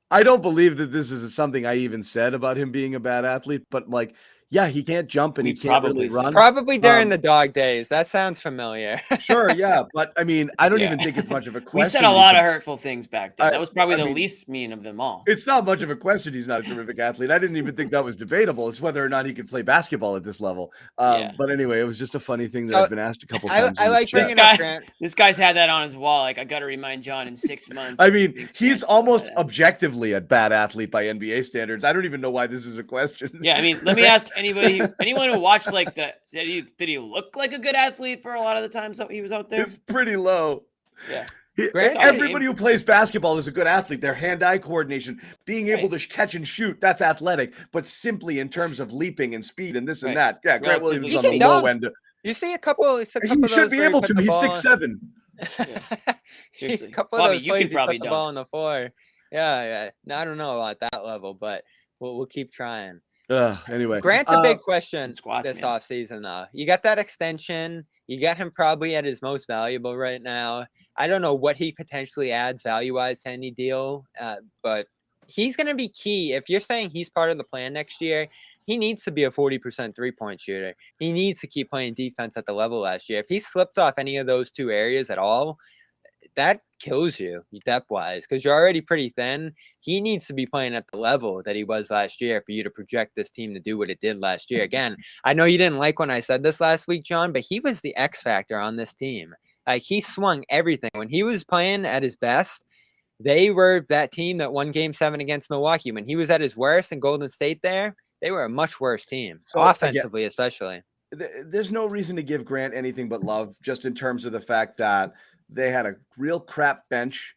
I don't believe that this is something I even said about him being a bad athlete, but like, yeah, he can't jump and he can't really run.
Probably during the dog days. That sounds familiar.
Sure, yeah. But I mean, I don't even think it's much of a question.
We said a lot of hurtful things back then. That was probably the least mean of them all.
It's not much of a question. He's not a terrific athlete. I didn't even think that was debatable. It's whether or not he could play basketball at this level. But anyway, it was just a funny thing that I've been asked a couple times.
I like bringing up Grant.
This guy's had that on his wall. Like, I got to remind John in 6 months.
I mean, he's almost objectively a bad athlete by NBA standards. I don't even know why this is a question.
Yeah, I mean, let me ask anyone who watched like that, did he look like a good athlete for a lot of the times he was out there?
It's pretty low.
Yeah.
Everybody who plays basketball is a good athlete. Their hand-eye coordination, being able to catch and shoot, that's athletic. But simply in terms of leaping and speed and this and that, yeah, Grant Williams is on the low end.
You see a couple. He
should be able to. He's 6'7".
Seriously,
a couple
Bobby,
of those
you
plays
can probably
he put the ball on the floor. Yeah. No, I don't know about that level, but we'll keep trying.
Anyway,
Grant's a big question
squats,
this
man.
offseason, though. You got that extension. You got him probably at his most valuable right now. I don't know what he potentially adds value-wise to any deal, but he's going to be key. If you're saying he's part of the plan next year, he needs to be a 40% three-point shooter. He needs to keep playing defense at the level last year. If he slips off any of those two areas at all, that kills you depth-wise because you're already pretty thin. He needs to be playing at the level that he was last year for you to project this team to do what it did last year. Again, I know you didn't like when I said this last week, John, but he was the X factor on this team. Like, he swung everything. When he was playing at his best, they were that team that won Game 7 against Milwaukee. When he was at his worst in Golden State there, they were a much worse team, offensively especially.
There's no reason to give Grant anything but love, just in terms of the fact that they had a real crap bench.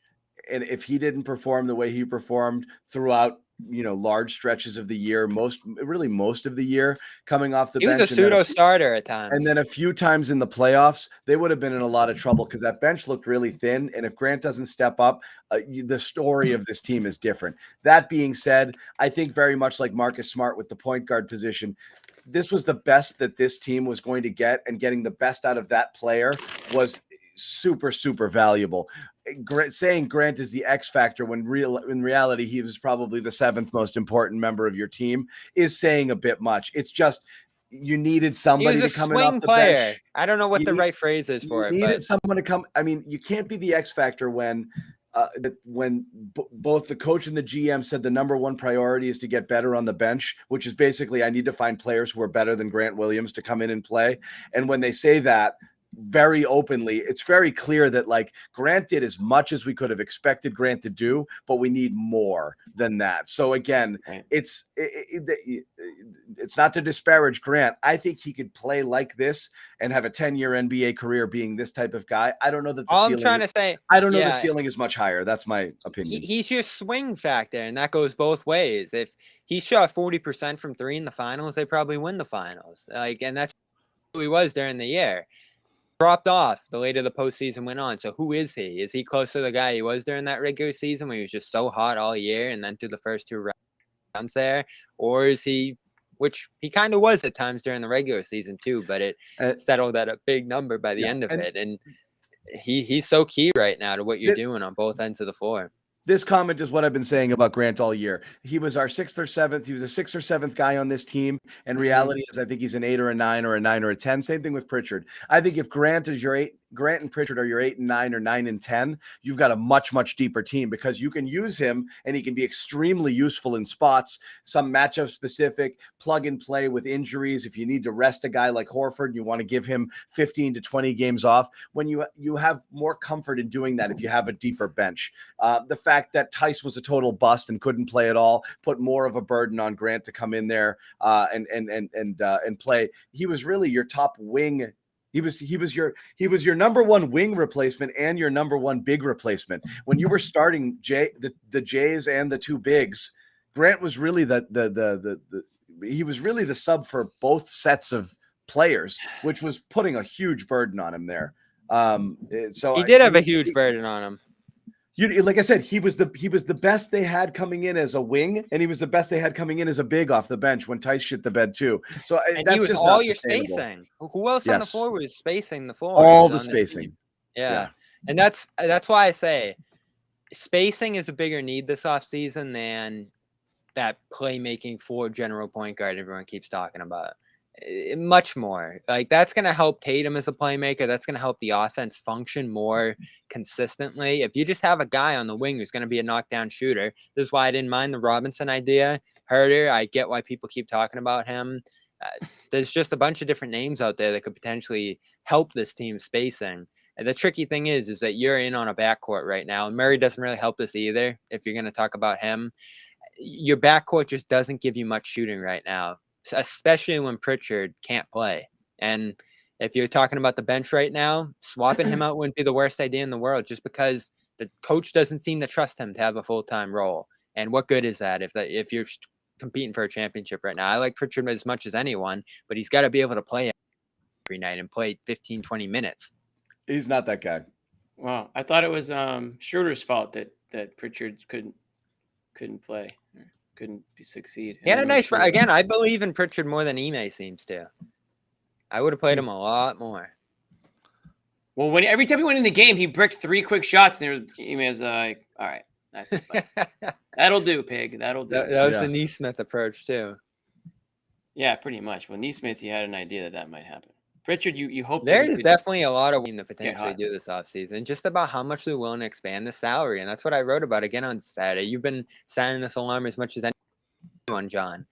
And if he didn't perform the way he performed throughout, large stretches of the year, most of the year coming off the bench.
He was a pseudo starter at times.
And then a few times in the playoffs, they would have been in a lot of trouble because that bench looked really thin. And if Grant doesn't step up, the story of this team is different. That being said, I think very much like Marcus Smart with the point guard position, this was the best that this team was going to get, and getting the best out of that player was super, super valuable. Saying Grant is the X factor when in reality he was probably the 7th most important member of your team is saying a bit much. It's just you needed somebody to come in off the bench.
I don't know what the right phrase is for it.
You needed someone to come. I mean, you can't be the X factor when both the coach and the GM said the number one priority is to get better on the bench, which is basically I need to find players who are better than Grant Williams to come in and play. And when they say that very openly, it's very clear that like Grant did as much as we could have expected Grant to do, but we need more than that. So again,
right.
It's not to disparage Grant. I think he could play like this and have a 10-year NBA career being this type of guy. I don't know that the ceiling is much higher. That's my opinion.
He's your swing factor, and that goes both ways. If he shot 40% from 3 in the finals, they probably win the finals. And that's who he was during the year. Dropped off the later the postseason went on. So who is he? Is he close to the guy he was during that regular season when he was just so hot all year and then through the first 2 rounds there? Or is he, which he kind of was at times during the regular season too, but it settled at a big number by the end of it. And he's so key right now to what you're doing on both ends of the floor.
This comment is what I've been saying about Grant all year. He was our 6th or 7th. He was a 6th or 7th guy on this team. And reality is I think he's an 8 or a 9 or a 9 or a 10. Same thing with Pritchard. I think if Grant is your 8, Grant and Pritchard are your 8 and 9 or 9 and 10, you've got a much, much deeper team because you can use him and he can be extremely useful in spots, some matchup specific, plug and play with injuries. If you need to rest a guy like Horford, you want to give him 15 to 20 games off. When you have more comfort in doing that if you have a deeper bench. The fact that Tice was a total bust and couldn't play at all put more of a burden on Grant to come in there and play. He was really your top wing. He was your number one wing replacement and your number one big replacement. When you were starting the Jays and the 2 bigs, Grant was really he was really the sub for both sets of players, which was putting a huge burden on him there. So
he did have a huge burden on him.
Like I said, he was the best they had coming in as a wing, and he was the best they had coming in as a big off the bench when Tice shit the bed too. So
and
that's
he was
just
all your spacing. Who else on the floor was spacing the floor?
All the spacing.
Yeah. And that's why I say spacing is a bigger need this offseason than that playmaking for general point guard everyone keeps talking about. Much more. Like, that's going to help Tatum as a playmaker. That's going to help the offense function more consistently. If you just have a guy on the wing who's going to be a knockdown shooter, this is why I didn't mind the Robinson idea. Herter, I get why people keep talking about him. There's just a bunch of different names out there that could potentially help this team spacing. And the tricky thing is that you're in on a backcourt right now. And Murray doesn't really help this either. If you're going to talk about him, your backcourt just doesn't give you much shooting right now, especially when Pritchard can't play. And if you're talking about the bench right now, swapping him out wouldn't be the worst idea in the world, just because the coach doesn't seem to trust him to have a full-time role. And what good is that if you're competing for a championship right now? I like Pritchard as much as anyone, but he's got to be able to play every night and play 15, 20 minutes.
He's not that guy.
Wow. I thought it was Schroeder's fault that Pritchard couldn't play. succeed.
He had a nice run. Again, I believe in Pritchard more than Ime seems to. I would have played him a lot more.
Well, every time he went in the game, he bricked 3 quick shots, and Ime was like, all right, that's it. That'll do, Pig. That'll do.
That was the Neesmith approach, too.
Yeah, pretty much. Well, Neesmith, you had an idea that might happen. Pritchard, you hope
there is definitely a lot of team to potentially do this offseason, just about how much they're willing to expand the salary. And that's what I wrote about again on Saturday. You've been sounding this alarm as much as anyone, John.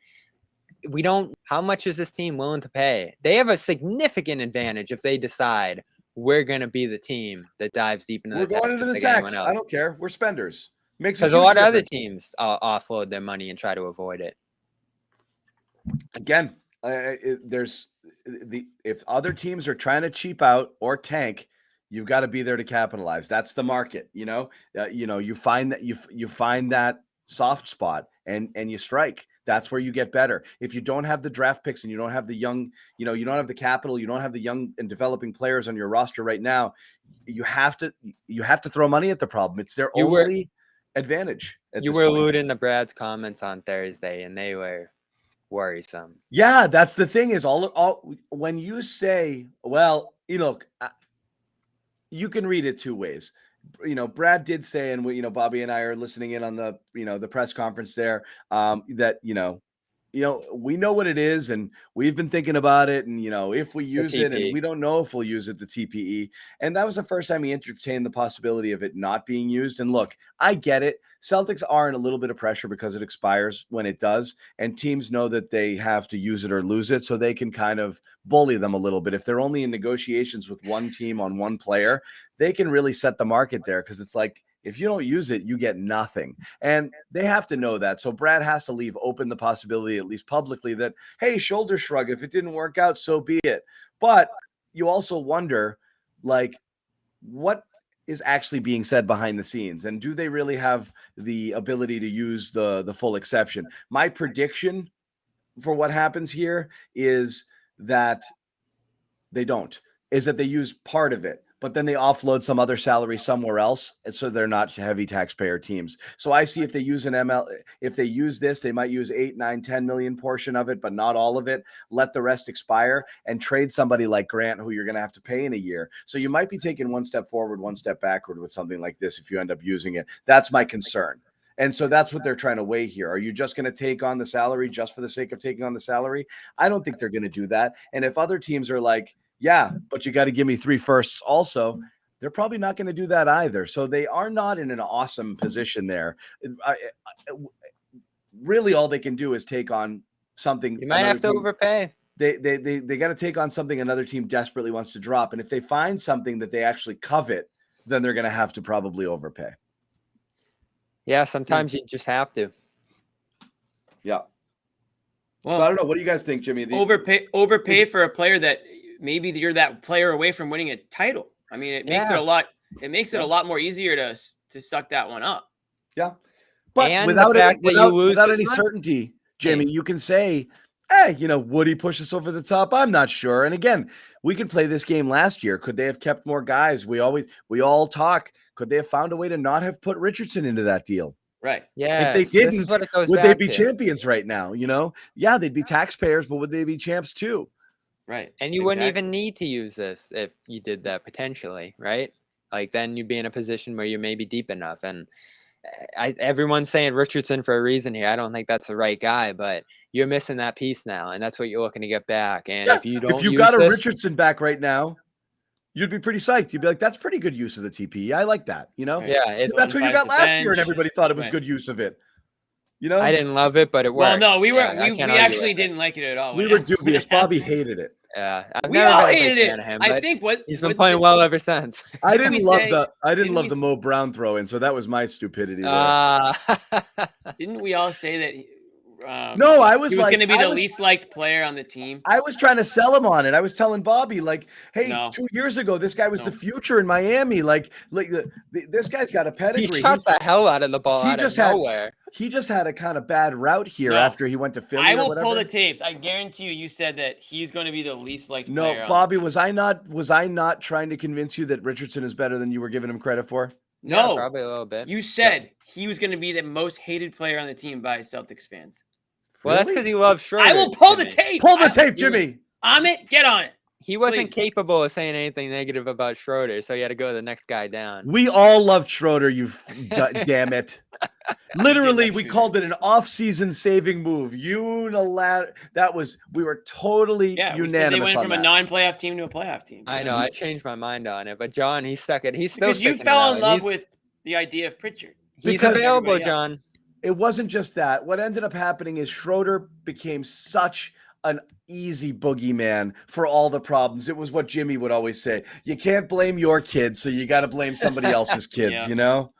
How much is this team willing to pay? They have a significant advantage if they decide we're going to be the team that dives deep into the tax.
We're going into the tax. I don't care. We're spenders.
Because a lot of other teams offload their money and try to avoid it.
Again, if other teams are trying to cheap out or tank, you've got to be there to capitalize. That's the market. You find that soft spot and you strike. That's where you get better. If you don't have the draft picks and you don't have the young, you don't have the capital, you don't have the young and developing players on your roster right now, you have to throw money at the problem. It's their only advantage.
You were alluding to Brad's comments on Thursday, and they were worrisome.
Yeah, that's the thing is all when you say, well, you can read it 2 ways. Brad did say, and Bobby and I are listening in on the, the press conference there, that, we know what it is and we've been thinking about it. And, if we use it and we don't know if we'll use it, the TPE. And that was the first time he entertained the possibility of it not being used. And look, I get it. Celtics are in a little bit of pressure because it expires when it does. And teams know that they have to use it or lose it. So they can kind of bully them a little bit. If they're only in negotiations with one team on one player, they can really set the market there. Cause it's like, if you don't use it, you get nothing. And they have to know that. So Brad has to leave open the possibility, at least publicly, that, hey, shoulder shrug, if it didn't work out, so be it. But you also wonder, like, what is actually being said behind the scenes? And do they really have the ability to use the full exception? My prediction for what happens here is that they don't, is that they use part of it, but then they offload some other salary somewhere else. And so they're not heavy taxpayer teams. So I see if they use if they use this, they might use 8, 9, 10 million portion of it, but not all of it. Let the rest expire and trade somebody like Grant, who you're going to have to pay in a year. So you might be taking one step forward, one step backward with something like this if you end up using it. That's my concern. And so that's what they're trying to weigh here. Are you just going to take on the salary just for the sake of taking on the salary? I don't think they're going to do that. And if other teams are like, yeah, but you got to give me 3 firsts also, they're probably not going to do that either. So they are not in an awesome position there. Really, all they can do is take on something.
You might have to overpay.
They got to take on something another team desperately wants to drop. And if they find something that they actually covet, then they're going to have to probably overpay.
Yeah, sometimes you just have to.
Yeah. Well, so I don't know. What do you guys think, Jimmy?
Overpay for a player that maybe you're that player away from winning a title. I mean, it makes it a lot. It makes it a lot more easier to suck that one up.
Yeah, but and without any certainty, Jimmy, you can say, "Hey, would he push us over the top? I'm not sure." And again, we could play this game last year. Could they have kept more guys? We all talk. Could they have found a way to not have put Richardson into that deal?
Right.
Yeah.
If they didn't, would they be champions right now? Yeah, they'd be taxpayers, but would they be champs too?
Right.
And you wouldn't even need to use this if you did that potentially, right? Like then you'd be in a position where you may be deep enough. And everyone's saying Richardson for a reason here. I don't think that's the right guy, but you're missing that piece now, and that's what you're looking to get back. And if you don't,
got a Richardson back right now, you'd be pretty psyched. You'd be like, "That's pretty good use of the TPE. I like that."
Yeah,
that's who you got last year, and everybody thought it was good use of it.
I didn't love it, but it worked.
Well, no, we actually didn't like it at all.
We were dubious. Bobby hated it.
Yeah,
we all hated it. I think
he's been playing well ever since.
I didn't love the Mo Brown throw in, so that was my stupidity.
Didn't we all say that?
No, I was
he was going to be the least liked player on the team.
I was trying to sell him on it. I was telling Bobby, like, hey, 2 years ago, this guy was the future in Miami. Like this guy's got a pedigree.
He shot the hell out of the ball out of nowhere.
He just had a kind of bad route here after he went to Philly.
I will pull the tapes. I guarantee you said that he's going to be the least liked player.
No, Bobby, was I not trying to convince you that Richardson is better than you were giving him credit for?
No,
Yeah, probably a little bit.
You said he was going to be the most hated player on the team by Celtics fans.
Well, that's because he loves Schroeder.
I will pull the
Jimmy.
tape.
Pull the tape, Jimmy.
Amit, get on it.
He wasn't
Please.
capable of saying anything negative about Schroeder, so he had to go the next guy down.
We all loved Schroeder, damn it. Literally, we called it an off-season saving move. We were totally unanimous
we said they went from
that.
a non-playoff team to a playoff team.
I know, I changed my mind on it, but John, he's stuck it. He's still
because you fell in love with the idea of Pritchard.
He's available, John.
It wasn't just that. What ended up happening is Schroeder became such an easy boogeyman for all the problems. It was what Jimmy would always say. You can't blame your kids, so you got to blame somebody else's kids, you know?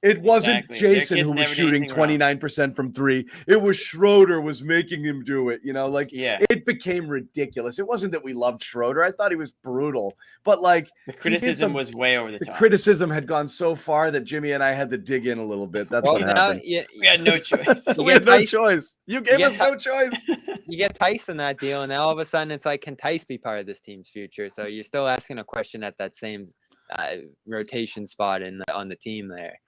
It wasn't Jason who was shooting 29% from three. It was Schroeder was making him do it. It became ridiculous. It wasn't that we loved Schroeder. I thought he was brutal. But
the criticism was way over the top.
The criticism had gone so far that Jimmy and I had to dig in a little bit. That's what happened.
We had no choice.
We had no choice. You gave us no choice.
You get Tice in that deal, and now all of a sudden it's like, can Tice be part of this team's future? So you're still asking a question at that same rotation spot on the team there.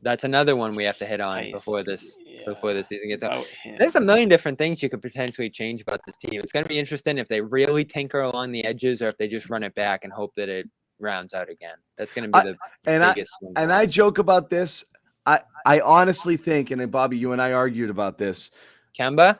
That's another one we have to hit on before the season gets out. There's a million different things you could potentially change about this team. It's going to be interesting if they really tinker along the edges or if they just run it back and hope that it rounds out again. That's going to be the biggest one.
And I joke about this. I honestly think, and Bobby, you and I argued about this.
Kemba?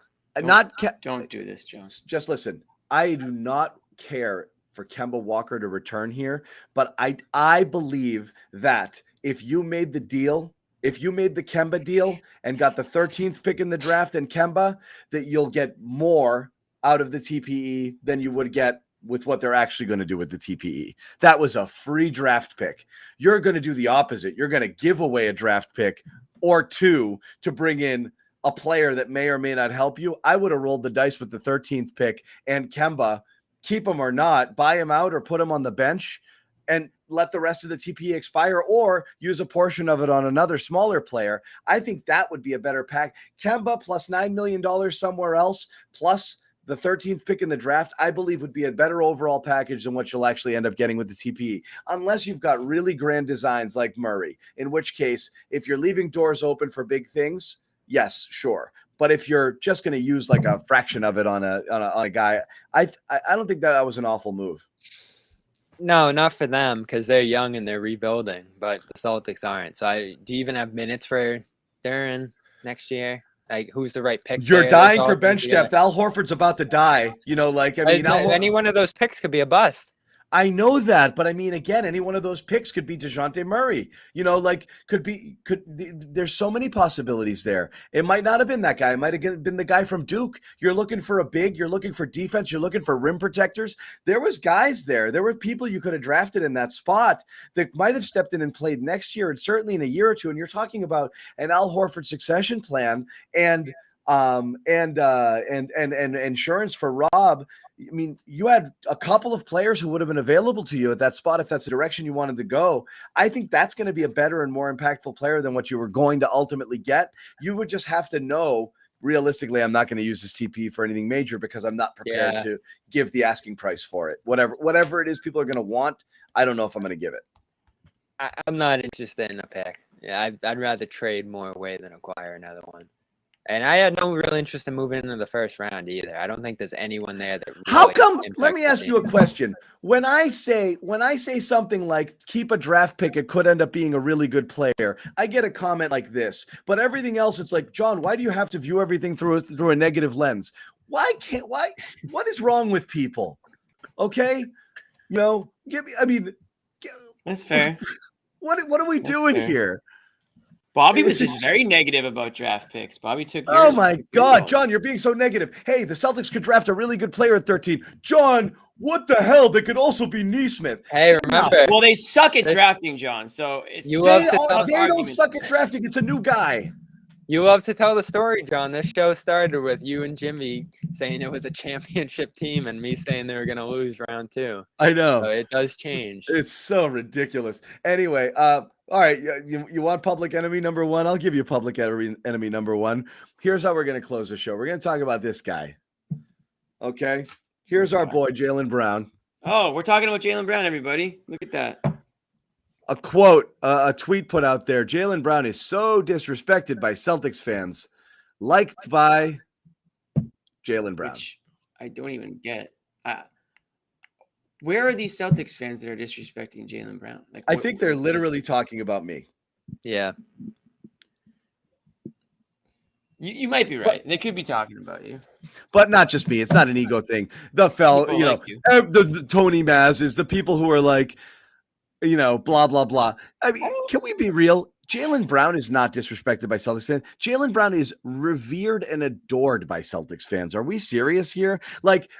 Don't do this, John.
Just listen. I do not care for Kemba Walker to return here, but I believe that if you made the Kemba deal and got the 13th pick in the draft and Kemba, that you'll get more out of the TPE than you would get with what they're actually going to do with the TPE. That was a free draft pick. You're going to do the opposite. You're going to give away a draft pick or two to bring in a player that may or may not help you. I would have rolled the dice with the 13th pick and Kemba, keep him or not, buy him out or put him on the bench and let the rest of the TPE expire or use a portion of it on another smaller player. I think that would be a better pack. Kemba plus $9 million somewhere else, plus the 13th pick in the draft, I believe would be a better overall package than what you'll actually end up getting with the TPE, unless you've got really grand designs like Murray, in which case, if you're leaving doors open for big things, yes, sure. But if you're just going to use like a fraction of it on a guy, I don't think that was an awful move.
No, not for them because they're young and they're rebuilding, but the Celtics aren't. So do you even have minutes for Duran next year? Like, who's the right pick?
You're dying for bench depth. Al Horford's about to die.
Any one of those picks could be a bust.
I know that, but I mean, again, any one of those picks could be DeJounte Murray. There's so many possibilities there. It might not have been that guy. It might have been the guy from Duke. You're looking for a big. You're looking for defense. You're looking for rim protectors. There was guys there. There were people you could have drafted in that spot that might have stepped in and played next year and certainly in a year or two. And you're talking about an Al Horford succession plan and insurance for Rob. I mean, you had a couple of players who would have been available to you at that spot if that's the direction you wanted to go. I think that's going to be a better and more impactful player than what you were going to ultimately get. You would just have to know, realistically, I'm not going to use this TP for anything major because I'm not prepared to give the asking price for it. Whatever it is people are going to want, I don't know if I'm going to give it.
I'm not interested in a pick. Yeah, I'd rather trade more away than acquire another one. And I had no real interest in moving into the first round either. I don't think there's anyone there that.
How come? Let me ask you a question. When I say something like keep a draft pick, it could end up being a really good player. I get a comment like this, but everything else, it's like, John, why do you have to view everything through a negative lens? Why? What is wrong with people? Okay,
that's fair.
What are we doing here?
Bobby was just very negative about draft picks. Bobby took.
Oh my God, John, you're being so negative. Hey, the Celtics could draft a really good player at 13. John, what the hell? They could also be Neesmith.
Hey, remember?
Well, they suck at drafting, John. So it's
they
don't suck at drafting. It's a new guy.
You love to tell the story, John. This show started with you and Jimmy saying it was a championship team and me saying they were going to lose round 2.
I know.
So it does change.
It's so ridiculous. Anyway, all right. You want public enemy number 1? I'll give you public enemy number 1. Here's how we're going to close the show. We're going to talk about this guy. Okay. Here's our boy, Jaylen Brown.
Oh, we're talking about Jaylen Brown, everybody. Look at that.
A quote, a tweet put out there. Jaylen Brown is so disrespected by Celtics fans, liked by Jaylen Brown.
Which I don't even get. Where are these Celtics fans that are disrespecting Jaylen Brown? Like,
I think they're literally talking about me.
Yeah.
You might be right. They could be talking about you.
But not just me. It's not an ego thing. The the Tony Mazes, the people who are like, blah, blah, blah. I mean, can we be real? Jaylen Brown is not disrespected by Celtics fans. Jaylen Brown is revered and adored by Celtics fans. Are we serious here? Like,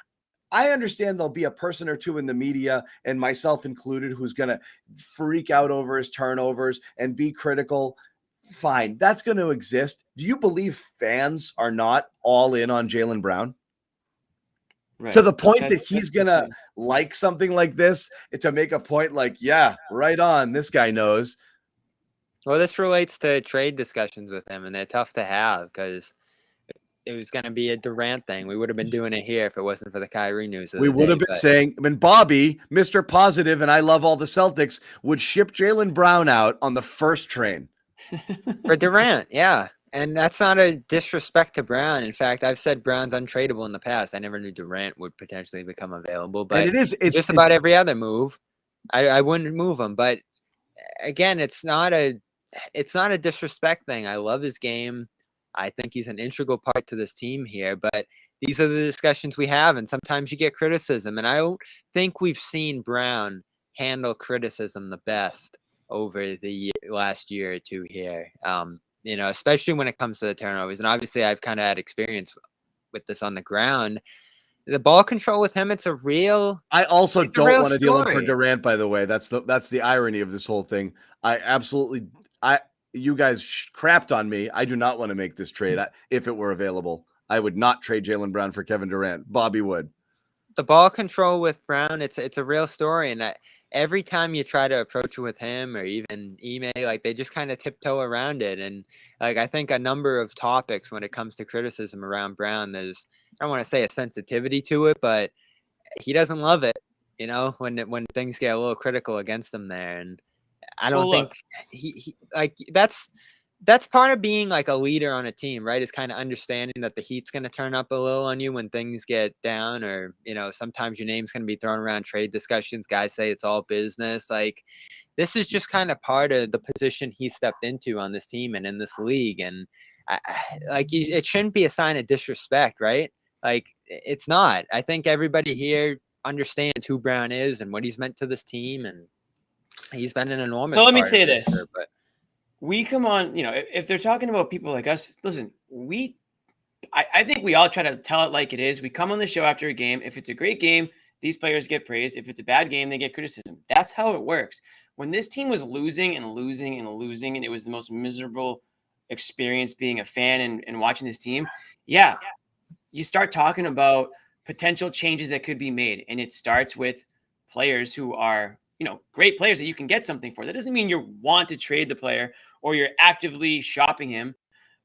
I understand there'll be a person or two in the media, and myself included, who's going to freak out over his turnovers and be critical. Fine. That's going to exist. Do you believe fans are not all in on Jaylen Brown? Right. To the point that he's going to like something like this to make a point like, yeah, right on. This guy knows.
Well, this relates to trade discussions with him, and they're tough to have because it was going to be a Durant thing. We would have been doing it here if it wasn't for the Kyrie news.
We would have been saying, when Bobby, Mr. Positive, and I love all the Celtics, would ship Jaylen Brown out on the first train.
For Durant, yeah. And that's not a disrespect to Brown. In fact, I've said Brown's untradeable in the past. I never knew Durant would potentially become available. But
and it's
just about every other move, I wouldn't move him. But again, it's not a disrespect thing. I love his game. I think he's an integral part to this team here. But these are the discussions we have, and sometimes you get criticism. And I don't think we've seen Brown handle criticism the best over the last year or two here. Especially when it comes to the turnovers. And obviously I've kind of had experience with this on the ground. The ball control with him, it's a real.
I also don't want to deal with for Durant, by the way. That's the irony of this whole thing. You guys crapped on me. I do not want to make this trade. If it were available, I would not trade Jaylen Brown for Kevin Durant. Bobby would.
The ball control with Brown, it's a real story. And every time you try to approach it with him or even email, like they just kind of tiptoe around it. And like, I think a number of topics when it comes to criticism around Brown, there's, I don't want to say a sensitivity to it, but he doesn't love it, when things get a little critical against him there. And I don't think he like that's part of being like a leader on a team, right? Is kind of understanding that the heat's going to turn up a little on you when things get down, or, sometimes your name's going to be thrown around trade discussions. Guys say it's all business. Like, this is just kind of part of the position he stepped into on this team and in this league. And it shouldn't be a sign of disrespect, right? Like, it's not. I think everybody here understands who Brown is and what he's meant to this team. And he's been an enormous.
So let me say this. But we come on, if they're talking about people like us, listen, I think we all try to tell it like it is. We come on the show after a game. If it's a great game, these players get praised. If it's a bad game, they get criticism. That's how it works. When this team was losing and losing and losing, and it was the most miserable experience being a fan and watching this team, yeah, you start talking about potential changes that could be made. And it starts with players who are, great players that you can get something for. That doesn't mean you want to trade the player or you're actively shopping him.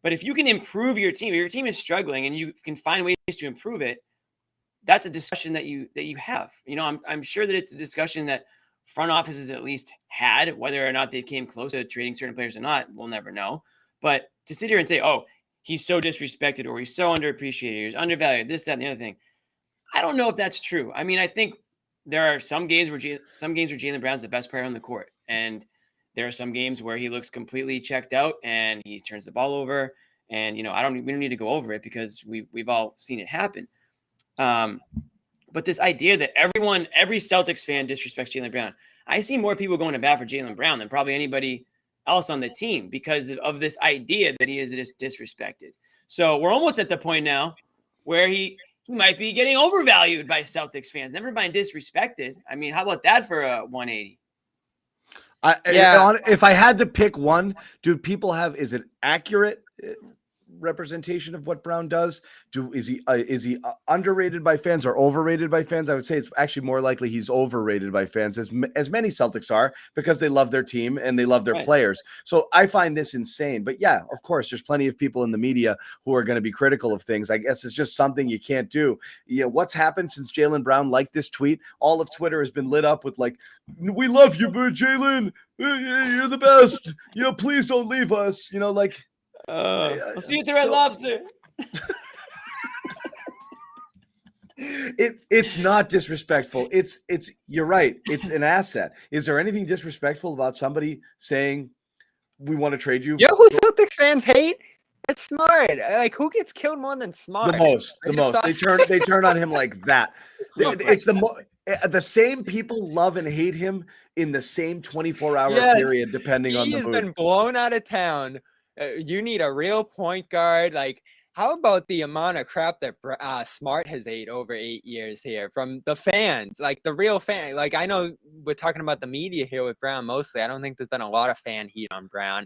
But if you can improve your team, if your team is struggling and you can find ways to improve it, that's a discussion that you have. I'm sure that it's a discussion that front offices at least had. Whether or not they came close to trading certain players or not, we'll never know. But to sit here and say, oh, he's so disrespected or he's so underappreciated, he's undervalued, this, that, and the other thing, I don't know if that's true. I mean, I think there are some games where Jaylen Brown's the best player on the court, and there are some games where he looks completely checked out and he turns the ball over. And we don't need to go over it because we've all seen it happen. But this idea that every Celtics fan disrespects Jaylen Brown, I see more people going to bat for Jaylen Brown than probably anybody else on the team because of this idea that he is disrespected. So we're almost at the point now where he might be getting overvalued by Celtics fans. Never mind disrespected. I mean, how about that for a 180?
If I had to pick one, is it accurate representation of what Brown does? Is he underrated by fans or overrated by fans? I would say it's actually more likely he's overrated by fans, as many Celtics are, because they love their team and they love their players. So I find this insane. But yeah, of course, there's plenty of people in the media who are going to be critical of things. I guess it's just something you can't do. You know, what's happened since Jaylen Brown liked this tweet? All of Twitter has been lit up with like, "We love you, Jaylen. You're the best. You know, please don't leave us." You know, like,
I'll see you at the Red Lobster.
It's not disrespectful. It's you're right. It's an asset. Is there anything disrespectful about somebody saying we want to trade you?
You know who Celtics fans hate? It's Smart. Like, who gets killed more than Smart?
The most. They turn on him like that. It's the same people love and hate him in the same 24-hour period, depending on the mood.
He's been blown out of town. You need a real point guard. Like, how about the amount of crap that Smart has ate over 8 years here from the fans, like the real fan? Like, I know we're talking about the media here with Brown mostly. I don't think there's been a lot of fan heat on Brown.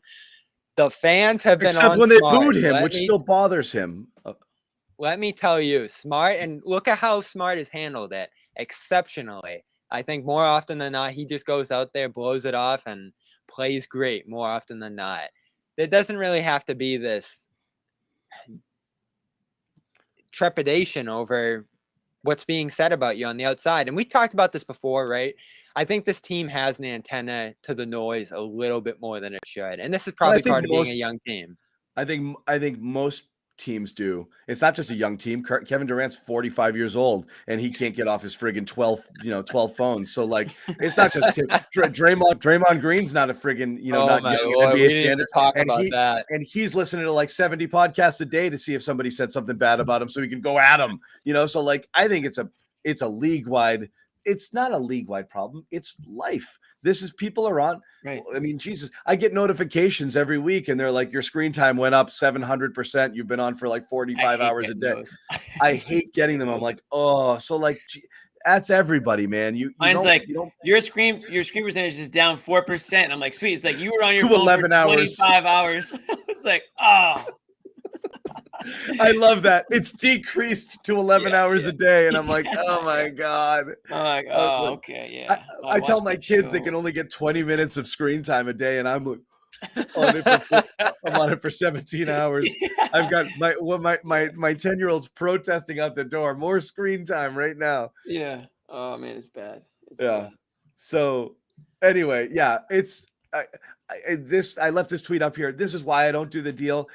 The fans have been
except
on
when
Smart.
they booed him, which still bothers him.
Let me tell you, Smart, and look at how Smart has handled it exceptionally. I think more often than not, he just goes out there, blows it off, and plays great more often than not. There doesn't really have to be this trepidation over what's being said about you on the outside. And we talked about this before, right? I think this team has an antenna to the noise a little bit more than it should. And this is probably part of being a young team.
I think most teams do. It's not just a young team. Kevin Durant's 45 years old and he can't get off his friggin' 12 phones. So like, it's not just Draymond Green's not a friggin', not young NBA standards. And he's listening to like 70 podcasts a day to see if somebody said something bad about him so he can go at him, So like, I think it's a league-wide. It's not a league-wide problem. It's life. This is people are on. Right. I mean, Jesus, I get notifications every week and they're like, your screen time went up 700%. You've been on for like 45 hours a day. I hate getting them. I'm like, oh, so like, that's everybody, man.
Mine's like, your screen percentage is down 4%. I'm like, sweet. It's like you were on your phone 11 for 25 hours. It's like, oh.
I love that. It's decreased to 11 hours a day. And I'm like, oh my God.
I'm like, oh, okay. Yeah.
I tell my kids they can only get 20 minutes of screen time a day. And I'm on it for 17 hours. Yeah. I've got my 10-year-old's protesting out the door. More screen time right now.
Yeah. Oh man, it's bad.
Bad. So anyway, yeah, I left this tweet up here. This is why I don't do the deal.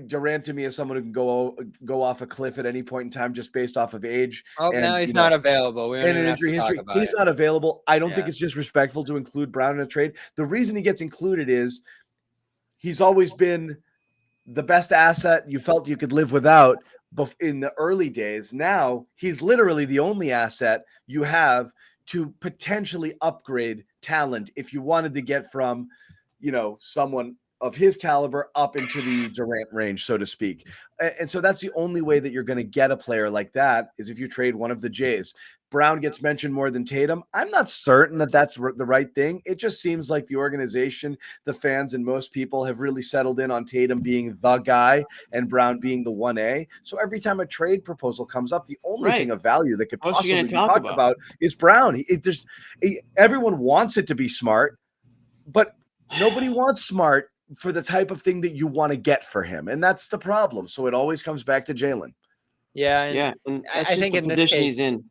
Durant to me is someone who can go off a cliff at any point in time just based off of age.
Oh, now he's not available.
And an injury history. He's not available. I don't think it's disrespectful to include Brown in a trade. The reason he gets included is he's always been the best asset you felt you could live without in the early days. Now he's literally the only asset you have to potentially upgrade talent if you wanted to get from someone of his caliber up into the Durant range, so to speak. And so that's the only way that you're going to get a player like that is if you trade one of the Jays. Brown gets mentioned more than Tatum. I'm not certain that that's the right thing. It just seems like the organization, the fans, and most people have really settled in on Tatum being the guy and Brown being the 1A. So every time a trade proposal comes up, the only thing of value that could possibly be talked about is Brown. Everyone wants it to be Smart, but nobody wants Smart for the type of thing that you want to get for him. And that's the problem. So it always comes back to Jaylen.
Yeah. And I think in this case, he's in.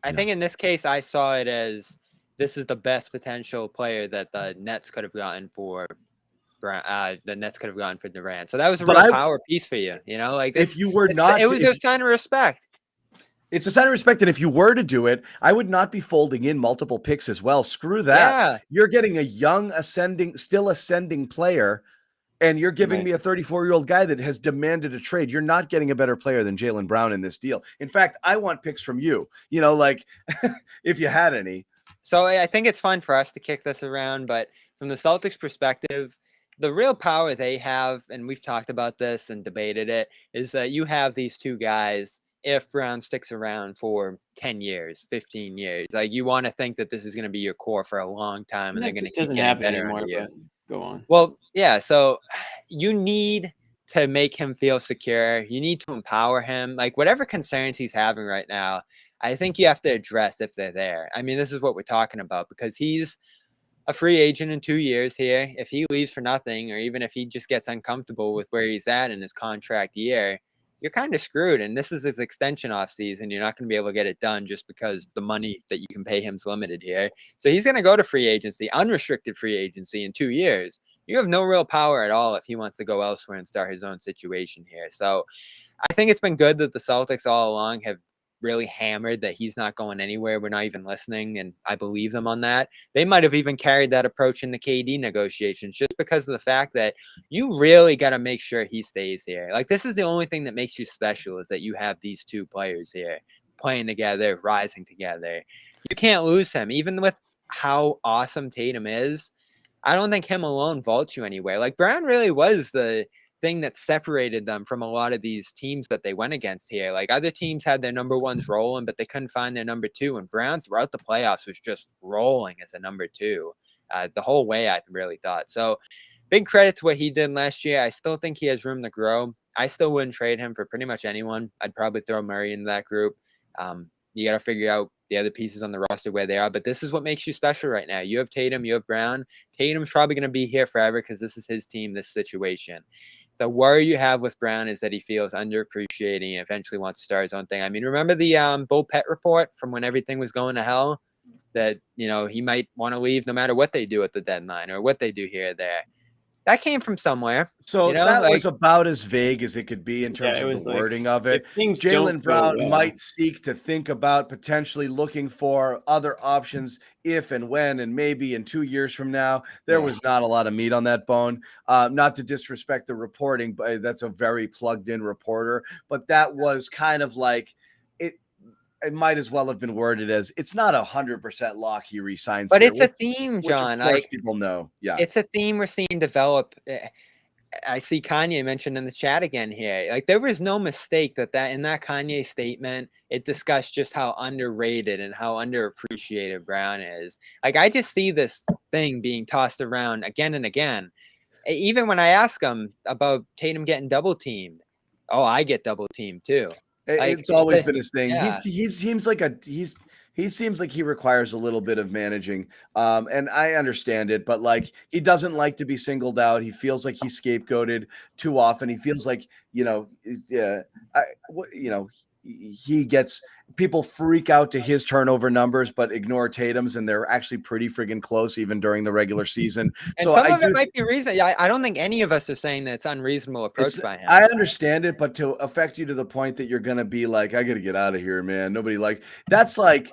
I think in this case, I saw it as this is the best potential player that the Nets could have gotten for Durant. So that was a real power piece for you. Like this,
if you were not,
it was a sign of respect.
It's a sign of respect. And if you were to do it, I would not be folding in multiple picks as well. Screw that. Yeah. You're getting a young, still ascending player, and you're giving me a 34-year-old guy that has demanded a trade. You're not getting a better player than Jaylen Brown in this deal. In fact, I want picks from you, like if you had any.
So I think it's fun for us to kick this around, but from the Celtics perspective, the real power they have, and we've talked about this and debated it, is that you have these two guys. If Brown sticks around for 10 years, 15 years, like you want to think that this is going to be your core for a long time, and they're going to keep getting better anymore. Go on. Well, yeah. So you need to make him feel secure. You need to empower him. Like whatever concerns he's having right now, I think you have to address if they're there. I mean, this is what we're talking about because he's a free agent in 2 years here. If he leaves for nothing, or even if he just gets uncomfortable with where he's at in his contract year, you're kind of screwed. And this is his extension off season. You're not going to be able to get it done just because the money that you can pay him is limited here. So he's going to go to free agency, unrestricted free agency in 2 years. You have no real power at all if he wants to go elsewhere and start his own situation here. So I think it's been good that the Celtics all along have really hammered that he's not going anywhere. We're not even listening, and I believe them on that. They might have even carried that approach in the KD negotiations just because of the fact that you really got to make sure he stays here. Like, this is the only thing that makes you special is that you have these two players here playing together, rising together. You can't lose him. Even with how awesome Tatum is, I don't think him alone vaults you anywhere. Like, Brown really was the thing that separated them from a lot of these teams that they went against here. Like, other teams had their number ones rolling, but they couldn't find their number two. And Brown throughout the playoffs was just rolling as a number two the whole way, I really thought. So big credit to what he did last year. I still think he has room to grow. I still wouldn't trade him for pretty much anyone. I'd probably throw Murray into that group. You got to figure out the other pieces on the roster where they are. But this is what makes you special right now. You have Tatum, you have Brown. Tatum's probably going to be here forever because this is his team, this situation. The worry you have with Brown is that he feels underappreciated and eventually wants to start his own thing. I mean, remember the Bull Pet report from when everything was going to hell? That, you know, he might want to leave no matter what they do at the deadline or what they do here or there. That came from somewhere.
So
you know,
that
like,
was about as vague as it could be in terms of the wording of it. Jaylen Brown might seek to think about potentially looking for other options if and when and maybe in 2 years from now. There was not a lot of meat on that bone. Not to disrespect the reporting, but that's a very plugged-in reporter. But that was kind of like it might as well have been worded as it's not 100% lock he resigns.
But
here,
it's a theme, John.
Which of course people know. Yeah,
it's a theme we're seeing develop. I see Kanye mentioned in the chat again here. Like, there was no mistake that in that Kanye statement, it discussed just how underrated and how underappreciated Brown is. Like, I just see this thing being tossed around again and again. Even when I ask him about Tatum getting double teamed, oh, I get double teamed too. Like,
it's always been his thing.
Yeah.
He seems like he seems like he requires a little bit of managing. And I understand it, but like, he doesn't like to be singled out. He feels like he's scapegoated too often. He feels like, he gets people freak out to his turnover numbers, but ignore Tatum's, and they're actually pretty friggin' close even during the regular season.
And
so
some of it might be reason. I don't think any of us are saying that it's unreasonable approach by him.
I understand it, but to affect you to the point that you're gonna be like, I gotta get out of here, man. Nobody that's like.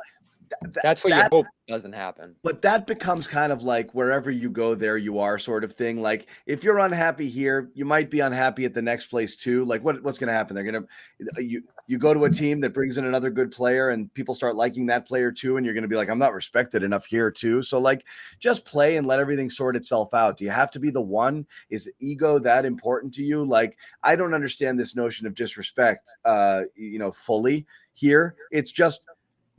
That's what you hope doesn't happen.
But that becomes kind of like wherever you go, there you are sort of thing. Like, if you're unhappy here, you might be unhappy at the next place too. Like, what's going to happen? They're going to you go to a team that brings in another good player and people start liking that player too, and you're going to be like, I'm not respected enough here too. So like, just play and let everything sort itself out. Do you have to be the one? Is ego that important to you? Like, I don't understand this notion of disrespect fully here. It's just,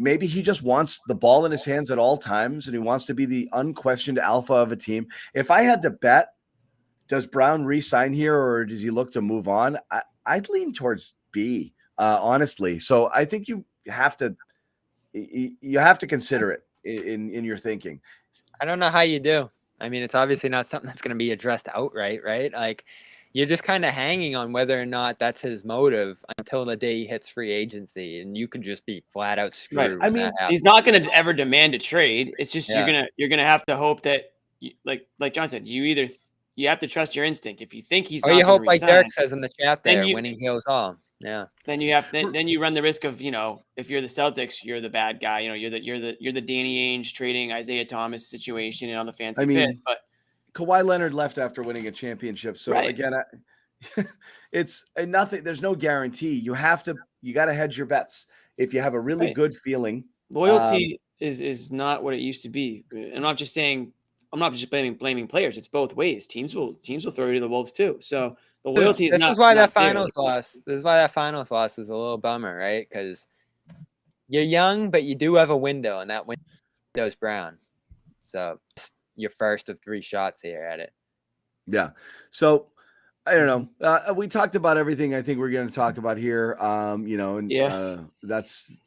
maybe he just wants the ball in his hands at all times, and he wants to be the unquestioned alpha of a team. If I had to bet, does Brown re-sign here or does he look to move on? I'd lean towards B, honestly. So I think you have to consider it in your thinking.
I don't know how you do. I mean, it's obviously not something that's going to be addressed outright, right? Like, you're just kind of hanging on whether or not that's his motive until the day he hits free agency, and you could just be flat out screwed.
Right. I mean, he's not going to ever demand a trade. It's just you're gonna have to hope that, like John said, you have to trust your instinct. If you think he's,
or you hope, like Derek says in the chat, there, winning heals all. Yeah.
Then you run the risk of, if you're the Celtics, you're the bad guy. You're the Danny Ainge trading Isaiah Thomas situation, and all the fans get pissed. But
Kawhi Leonard left after winning a championship. So again, it's nothing. There's no guarantee. You got to hedge your bets. If you have a really good feeling,
loyalty is not what it used to be. I'm not just blaming players. It's both ways. Teams will throw you to the wolves too. So the loyalty
this is why that finals loss. This is why that finals loss is a little bummer, right? Because you're young, but you do have a window, and that window is Brown. So your first of 3 shots here at it.
Yeah. So I don't know. We talked about everything I think we're going to talk about here. And that's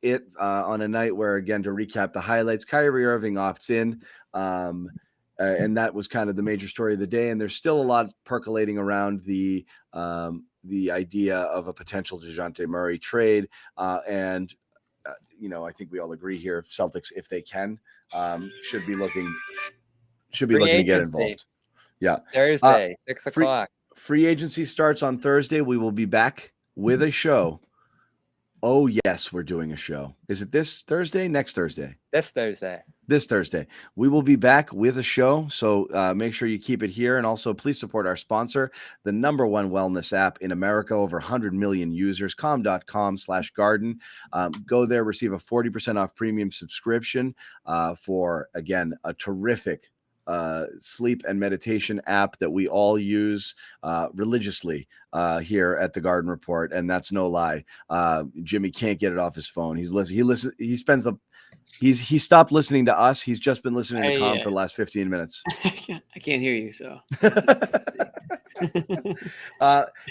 it on a night where, again, to recap the highlights, Kyrie Irving opts in. And that was kind of the major story of the day. And there's still a lot percolating around the idea of a potential DeJounte Murray trade. I think we all agree here, Celtics, if they can, should be looking to get involved. Yeah.
Thursday, 6 o'clock.
Free agency starts on Thursday. We will be back with a show. Oh, yes, we're doing a show. Is it this Thursday? Next Thursday?
This Thursday.
This Thursday. We will be back with a show. So make sure you keep it here. And also, please support our sponsor, the #1 wellness app in America, over 100 million users, calm.com/garden. Go there, receive a 40% off premium subscription for, again, a terrific sleep and meditation app that we all use religiously here at the Garden Report, and that's no lie. Jimmy can't get it off his phone. He stopped listening to us. He's just been listening to Calm for the last 15 minutes.
I can't hear you, so.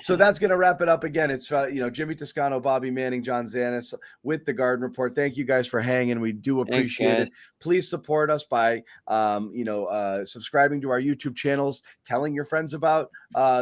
So that's going to wrap it up. Again, it's Jimmy Toscano, Bobby Manning, John Zannis with the Garden Report. Thank you guys for hanging. We do appreciate it. Please support us by subscribing to our YouTube channels, telling your friends about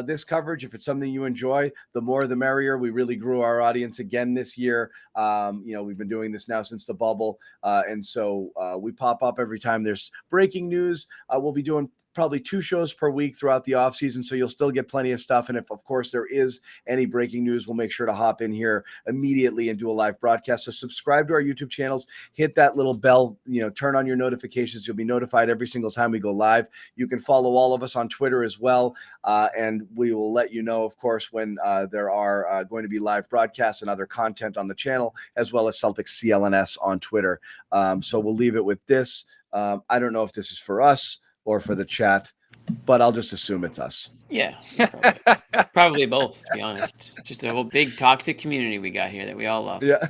this coverage. If it's something you enjoy, the more the merrier. We really grew our audience again this year. We've been doing this now since the bubble, and so we pop up every time there's breaking news. We'll be doing probably 2 shows per week throughout the off season. So you'll still get plenty of stuff. And if, of course, there is any breaking news, we'll make sure to hop in here immediately and do a live broadcast. So subscribe to our YouTube channels, hit that little bell, turn on your notifications. You'll be notified every single time we go live. You can follow all of us on Twitter as well. And we will let you know, of course, when there are going to be live broadcasts and other content on the channel, as well as Celtics CLNS on Twitter. So we'll leave it with this. I don't know if this is for us or for the chat, but I'll just assume it's us.
Yeah, probably both, to be honest. Just a whole big toxic community we got here that we all love.
Yeah.